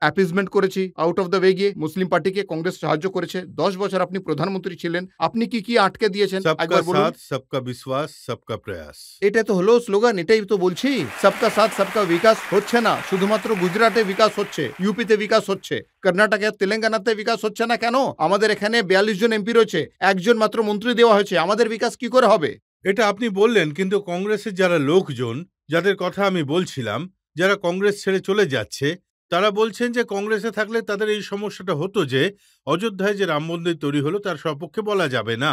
অ্যাপিজমেন্ট করেছি, আউট অফ দ্য ওয়ে গিয়ে মুসলিম পার্টিকে কংগ্রেস সাহায্য করেছে। 10 বছর আপনি প্রধানমন্ত্রী ছিলেন। আপনি কি কি আটকে দিয়েছেন সবকা একবার বলুন। সাথ, সবকা বিশ্বাস, সবকা প্রয়াস। এটা তো হলো স্লোগান, এটাই তো বলছি। সবকা সাথ সবকা বিকাশ হচ্ছে না, শুধুমাত্র গুজরাটে বিকাশ হচ্ছে, ইউপিতে বিকাশ হচ্ছে, কর্ণাটকে তেলেঙ্গানাতে বিকাশ হচ্ছে না কেন? আমাদের এখানে 42 জন এমপি রয়েছে, একজন মাত্র মন্ত্রী দেওয়া হয়েছে, আমাদের বিকাশ কি করে হবে? এটা আপনি বললেন, কিন্তু কংগ্রেসের যারা লোকজন, যাদের কথা আমি বলছিলাম, যারা কংগ্রেস ছেড়ে চলে যাচ্ছে, তারা বলছেন যে কংগ্রেসে থাকলে তাদের এই সমস্যাটা হতো যে অযোধ্যায় যে রাম মন্দির তৈরি হলো তার সপক্ষে বলা যাবে না,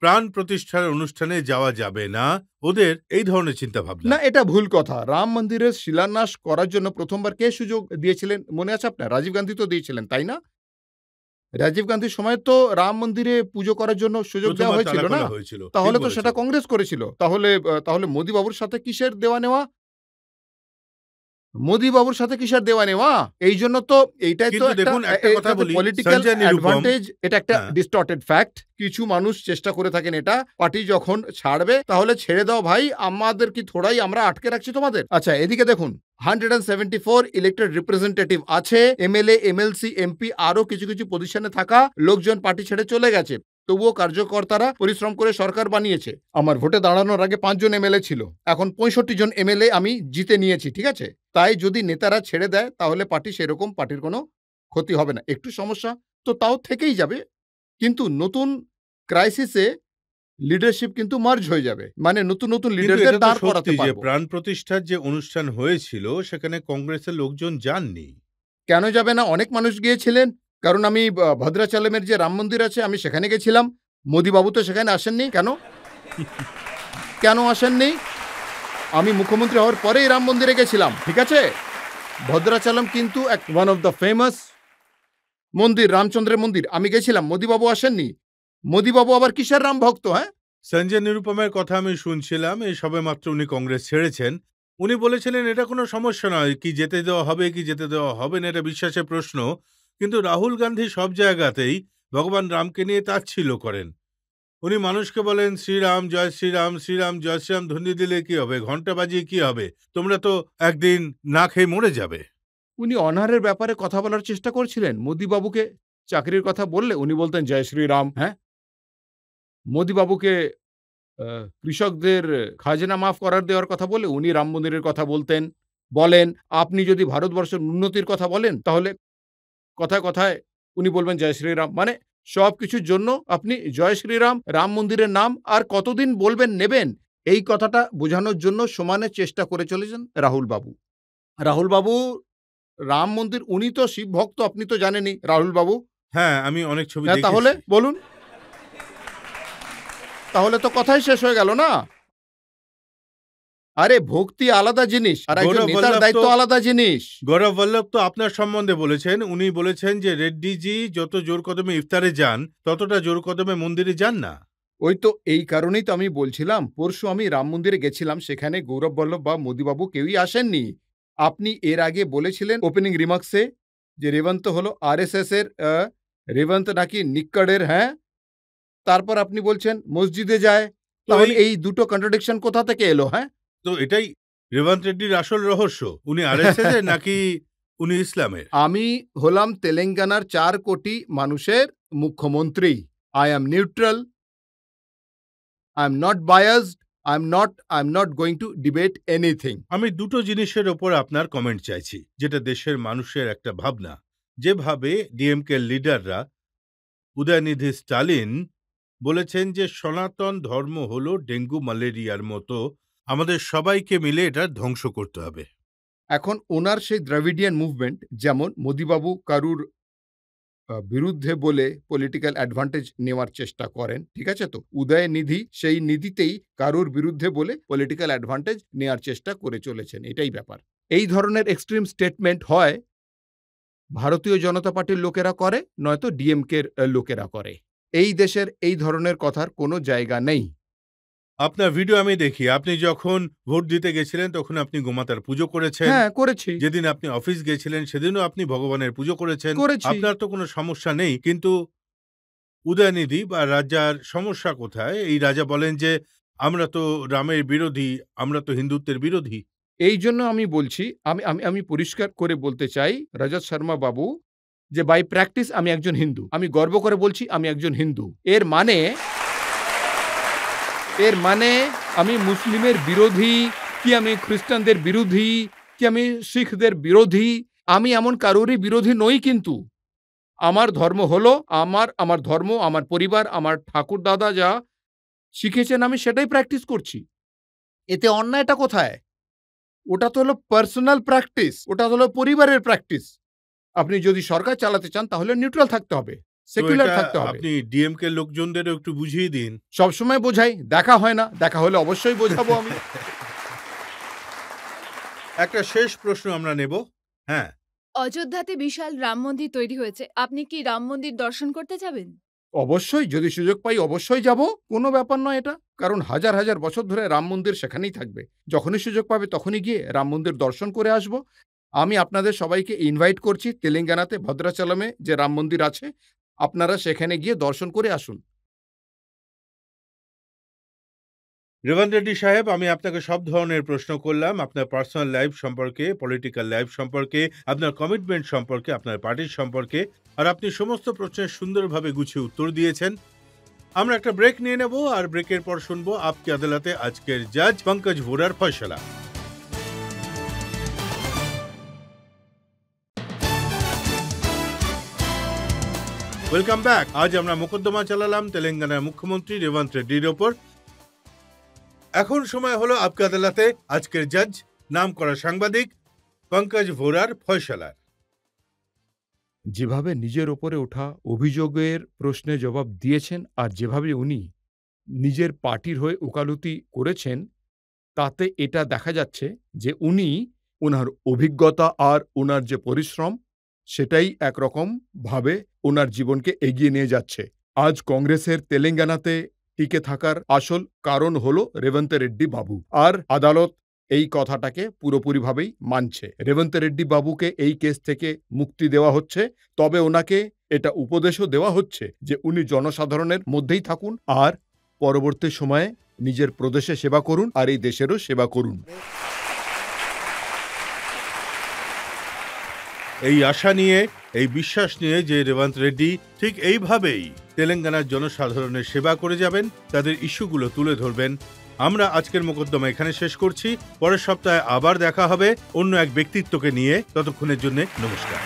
প্রাণ প্রতিষ্ঠার অনুষ্ঠানে যাওয়া যাবে না। ওদের এই ধরনের চিন্তা ভাবনা। না, এটা ভুল কথা। রাম মন্দিরের শিলান্যাস করার জন্য প্রথমবার কে সুযোগ দিয়েছিলেন মনে আছে আপনার? রাজীব গান্ধী তো দিয়েছিলেন, তাই না? রাজীব গান্ধীর সময় তো রাম মন্দিরে পুজো করার জন্য সুযোগ দেওয়া প্রথমবার হয়েছিল তালা না? খোলা হয়েছিল। তাহলে ঠিক তো বলেছেন। সেটা কংগ্রেস করেছিল। তাহলে মোদি বাবুর সাথে কিসের দেওয়া নেওয়া? মোদি বাবুর সাথে কিসের দেওয়া নেওয়া? এই জন্য তো এইটাই তো কিন্তু একটা দেখুন, একটা কথা বলি, পলিটিক্যাল সঞ্জয় নিরুপম, অ্যাডভান্টেজ। এটা একটা হ্যাঁ। Distorted fact. কিছু মানুষ চেষ্টা করে থাকেন এটা, পার্টি যখন ছাড়বে তাহলে ছেড়ে দাও ভাই, আমাদের কি থোড়াই আমরা আটকে রাখছি তোমাদের? আচ্ছা, এদিকে দেখুন 174 ইলেক্টেড রিপ্রেজেন্টেটিভ আছে, এমএলএ, এমএলসি, এমপি, আরো কিছু কিছু পজিশনে থাকা লোকজন পার্টি ছেড়ে চলে গেছে। তবুও কার্যকর্তারা পরিশ্রম করে সরকার বানিয়েছে। আমার ভোটে দাঁড়ানোর আগে 5 জন এমএলএ ছিল, এখন 65 জন এমএলএ আমি জিতে নিয়েছি, ঠিক আছে? তাই যদি নেতারা ছেড়ে দেয় তাহলে পার্টির কোনো ক্ষতি হবে না। একটু সমস্যা তো তাও থেকেই যাবে, কিন্তু নতুন ক্রাইসিসে লিডারশিপ কিন্তু মার্জ হয়ে যাবে, মানে নতুন নতুন কিন্তু লিডারদের এটা তো দাঁড় করাতে সত্যি যে পারবো। প্রাণ প্রতিষ্ঠার যে অনুষ্ঠান হয়েছিল সেখানে কংগ্রেসের লোকজন যাননি। কেন যাবে না? অনেক মানুষ গিয়েছিলেন। কারণ আমি ভদ্রাচলেমের যে রাম মন্দির আছে আমি সেখানে গেছিলাম। মোদিবাবু তো সেখানে আসেননি। কেন? কেন আসেননি? আমি মুখ্যমন্ত্রী হওয়ার পরেই রাম মন্দিরে গেছিলাম, ঠিক আছে? ভদ্রাচলম কিন্তু ওয়ান অফ দ্য ফেমাস মন্দির, রামচন্দ্রের মন্দির। আমি গেছিলাম, মোদিবাবু আসেননি। মোদিবাবু আবার কিসের রাম ভক্ত? হ্যাঁ, সঞ্জয় নিরুপমের কথা আমি শুনছিলাম, এই সবেমাত্র উনি কংগ্রেস ছেড়েছেন। উনি বলেছিলেন এটা কোনো সমস্যা নয়, কি যেতে দেওয়া হবে কি যেতে দেওয়া হবে না, এটা বিশ্বাসের প্রশ্ন। কিন্তু রাহুল গান্ধী সব জায়গাতেই ভগবান রামকে নিয়ে তাচ্ছিল্য করেন। উনি মানুষকে বলেন শ্রীরাম জয় শ্রীরাম, শ্রীরাম জয় শ্রীরাম ধ্বনি দিলে কি হবে, ঘন্টা বাজিয়ে কি হবে, তোমরা তো একদিন না খেয়ে মরে যাবে। উনি অনারের ব্যাপারে কথা বলার চেষ্টা করছিলেন। মোদিবাবুকে চাকরির কথা বললে উনি বলতেন জয় শ্রীরাম। হ্যাঁ, মোদিবাবুকে কৃষকদের খাজনা মাফ করার দেওয়ার কথা বলে উনি রাম মন্দিরের কথা বলেন। আপনি যদি ভারতবর্ষের উন্নতির কথা বলেন তাহলে কথায় কথায় উনি বলবেন জয় শ্রীরাম। মানে সব কিছুর জন্য আপনি জয় শ্রীরাম, রাম মন্দিরের নাম আর কতদিন বলবেন নেবেন, এই কথাটা বোঝানোর জন্য সমানে চেষ্টা করে চলেছেন রাহুল বাবু। রাহুল বাবু রাম মন্দির, উনি তো শিব ভক্ত, আপনি তো জানেনই রাহুল বাবু। হ্যাঁ, আমি অনেক ছবি হ্যাঁ, তাহলে দেখেছি। বলুন, তাহলে তো কথাই শেষ হয়ে গেল না? আরে ভক্তি আলাদা জিনিস আর একজন গৌরব নেতার বল্লভ দায়িত্ব তো- আলাদা জিনিস। গৌরব বল্লভ তো আপনার সম্বন্ধে বলেছেন, উনি বলেছেন যে রেড্ডিজি যত জোর কদমে ইফতারে যান ততটা জোর কদমে মন্দিরে যান না। ওই তো এই কারণেই তো আমি বলছিলাম, পরশু আমি রাম মন্দিরে গেছিলাম, সেখানে গৌরব বল্লভ বা মোদিবাবু কেউই আসেননি। আপনি এর আগে বলেছিলেন ওপেনিং রিমার্কসে যে রেবন্ত হলো আরএসএস এর রেবন্ত নাকি নিক্কড়ের। হ্যাঁ, তারপর আপনি বলছেন মসজিদে যায়। তো তাহলে এই দুটো কন্ট্রাডিকশন কোথা থেকে এলো? হ্যাঁ, তো এটাই রেবন্ত রেড্ডির আসল রহস্য, উনি আরএসএস এর নাকি উনি ইসলামের। আমি হলাম তেলেঙ্গানার 4 কোটি মানুষের মুখ্যমন্ত্রী। I am neutral, I am not biased, I am not going to debate anything. আমি দুটো জিনিসের ওপর আপনার কমেন্ট চাইছি, যেটা দেশের মানুষের একটা ভাবনা। যেভাবে ডিএমকে লিডাররা, উদয়নিধি স্টালিন বলেছেন যে সনাতন ধর্ম হলো ডেঙ্গু ম্যালেরিয়ার মতো, আমাদের সবাইকে মিলে এটা ধ্বংস করতে হবে। এখন ওনার সেই দ্রাভিডিয়ান মুভমেন্ট, যেমন মোদিবাবু কারুর বিরুদ্ধে বলে পলিটিক্যাল অ্যাডভান্টেজ নেওয়ার চেষ্টা করেন, ঠিক আছে? তো উদয়নিধি সেই নিধিতেই কারুর বিরুদ্ধে বলে পলিটিক্যাল অ্যাডভান্টেজ নেওয়ার চেষ্টা করে চলেছেন, এটাই ব্যাপার। এই ধরনের এক্সট্রিম স্টেটমেন্ট হয় ভারতীয় জনতা পার্টির লোকেরা করে, নয়তো ডিএমকের লোকেরা করে। এই দেশের এই ধরনের কথার কোনো জায়গা নেই। আপনার ভিডিও আমি দেখি, আপনি যখন ভোট দিতে গেছিলেন তখন আপনি গোমাতার পুজো করেছেন। হ্যাঁ, করেছি। যেদিন আপনি অফিস গেছিলেন সেদিনও আপনি ভগবানের পুজো করেছেন। করেছি। আপনার তো কোনো সমস্যা নেই, কিন্তু উদয়নিধি বা রাজার সমস্যা কোথায়? এই রাজা বলেন যে আমরা তো রামের বিরোধী, আমরা তো হিন্দুত্বের বিরোধী। এই জন্য আমি বলছি, আমি পরিষ্কার করে বলতে চাই রজত শর্মা বাবু, যে বাই প্র্যাকটিস আমি একজন হিন্দু। আমি গর্ব করে বলছি আমি একজন হিন্দু। এর মানে আমি মুসলিমের বিরোধী, কি আমি খ্রিস্টানদের বিরোধী, কি আমি শিখদের বিরোধী, আমি এমন কারোরই বিরোধী নই। কিন্তু আমার ধর্ম হলো আমার ধর্ম, আমার পরিবার, আমার ঠাকুর দাদা যা শিখেছেন আমি সেটাই প্র্যাকটিস করছি। এতে অন্যায়টা কোথায়? ওটা তো হলো পার্সোনাল প্র্যাকটিস, ওটা হলো পরিবারের প্র্যাকটিস। আপনি যদি সরকার চালাতে চান তাহলে নিউট্রাল থাকতে হবে, সেকুলার থাকতে হবে। আপনি ডিএমকে লোকজনদেরও একটু বুঝিয়ে দিন। সবসময় বোঝাই, দেখা হয় না, দেখা হলে অবশ্যই বোঝাবো আমি। একটা শেষ প্রশ্ন আমরা নেব। হ্যাঁ, অযোধ্যাতে বিশাল রাম মন্দির তৈরি হয়েছে, আপনি কি রাম মন্দির দর্শন করতে যাবেন? অবশ্যই, যদি সুযোগ পাই অবশ্যই যাব, কোনো ব্যাপার নয় এটা। কারণ হাজার হাজার বছর ধরে রাম মন্দির সেখানেই থাকবে। যখনই সুযোগ পাবে তখনই গিয়ে রাম মন্দির দর্শন করে আসব। আমি আপনাদের সবাইকে ইনভাইট করছি, তেলেঙ্গানাতে ভদ্রাচলমে যে রাম মন্দির আছে, আপনারা সেখানে গিয়ে দর্শন করে আসুন। রেবন্ত রেড্ডি সাহেব, আমি আপনাকে সব ধরনের প্রশ্ন করলাম, আপনার পার্সোনাল লাইফ সম্পর্কে, পলিটিক্যাল লাইফ সম্পর্কে, আপনার কমিটমেন্ট সম্পর্কে, আপনার পার্টির সম্পর্কে, আর আপনি সমস্ত প্রশ্নের সুন্দরভাবে গুছিয়ে উত্তর দিয়েছেন। আমরা একটা ব্রেক নিয়ে নেব, আর ব্রেকের পর শুনবো আপকি আদালতে আজকের জাজ পঙ্কজ ভোরার ফয়সলা। Welcome back. আজ আমরা মোকদ্দমা চালালাম তেলেঙ্গানার মুখ্যমন্ত্রী রেবন্ত রেড্ডির ওপর। এখন সময় হলো আপকি আদালতে আজকের জাজ, নাম করা সাংবাদিক পঙ্কজ ভোরার ফয়সলার। যেভাবে নিজের ওপরে ওঠা অভিযোগের প্রশ্নে জবাব দিয়েছেন, আর যেভাবে উনি নিজের পার্টির হয়ে ওকালতি করেছেন, তাতে এটা দেখা যাচ্ছে যে উনি ওনার অভিজ্ঞতা আর ওনার যে পরিশ্রম, সেটাই একরকম ভাবে ওনার জীবনকে এগিয়ে নিয়ে যাচ্ছে। আজ কংগ্রেসের তেলেঙ্গানাতে টিকে থাকার আসল কারণ হলো রেবন্ত রেড্ডি বাবু, আর আদালত এই কথাটাকে পুরোপুরিভাবেই মানছে। রেবন্ত রেড্ডি বাবুকে এই কেস থেকে মুক্তি দেওয়া হচ্ছে, তবে ওনাকে এটা উপদেশও দেওয়া হচ্ছে যে উনি জনসাধারণের মধ্যেই থাকুন, আর পরবর্তী সময়ে নিজের প্রদেশে সেবা করুন, আর এই দেশেরও সেবা করুন। এই আশা নিয়ে, এই বিশ্বাস নিয়ে যে রেবন্ত রেড্ডি ঠিক এইভাবেই তেলেঙ্গানার জনসাধারণের সেবা করে যাবেন, তাদের ইস্যুগুলো তুলে ধরবেন। আমরা আজকের মোকদ্দমা এখানে শেষ করছি। পরের সপ্তাহে আবার দেখা হবে অন্য এক ব্যক্তিত্বকে নিয়ে। ততক্ষণের জন্য নমস্কার।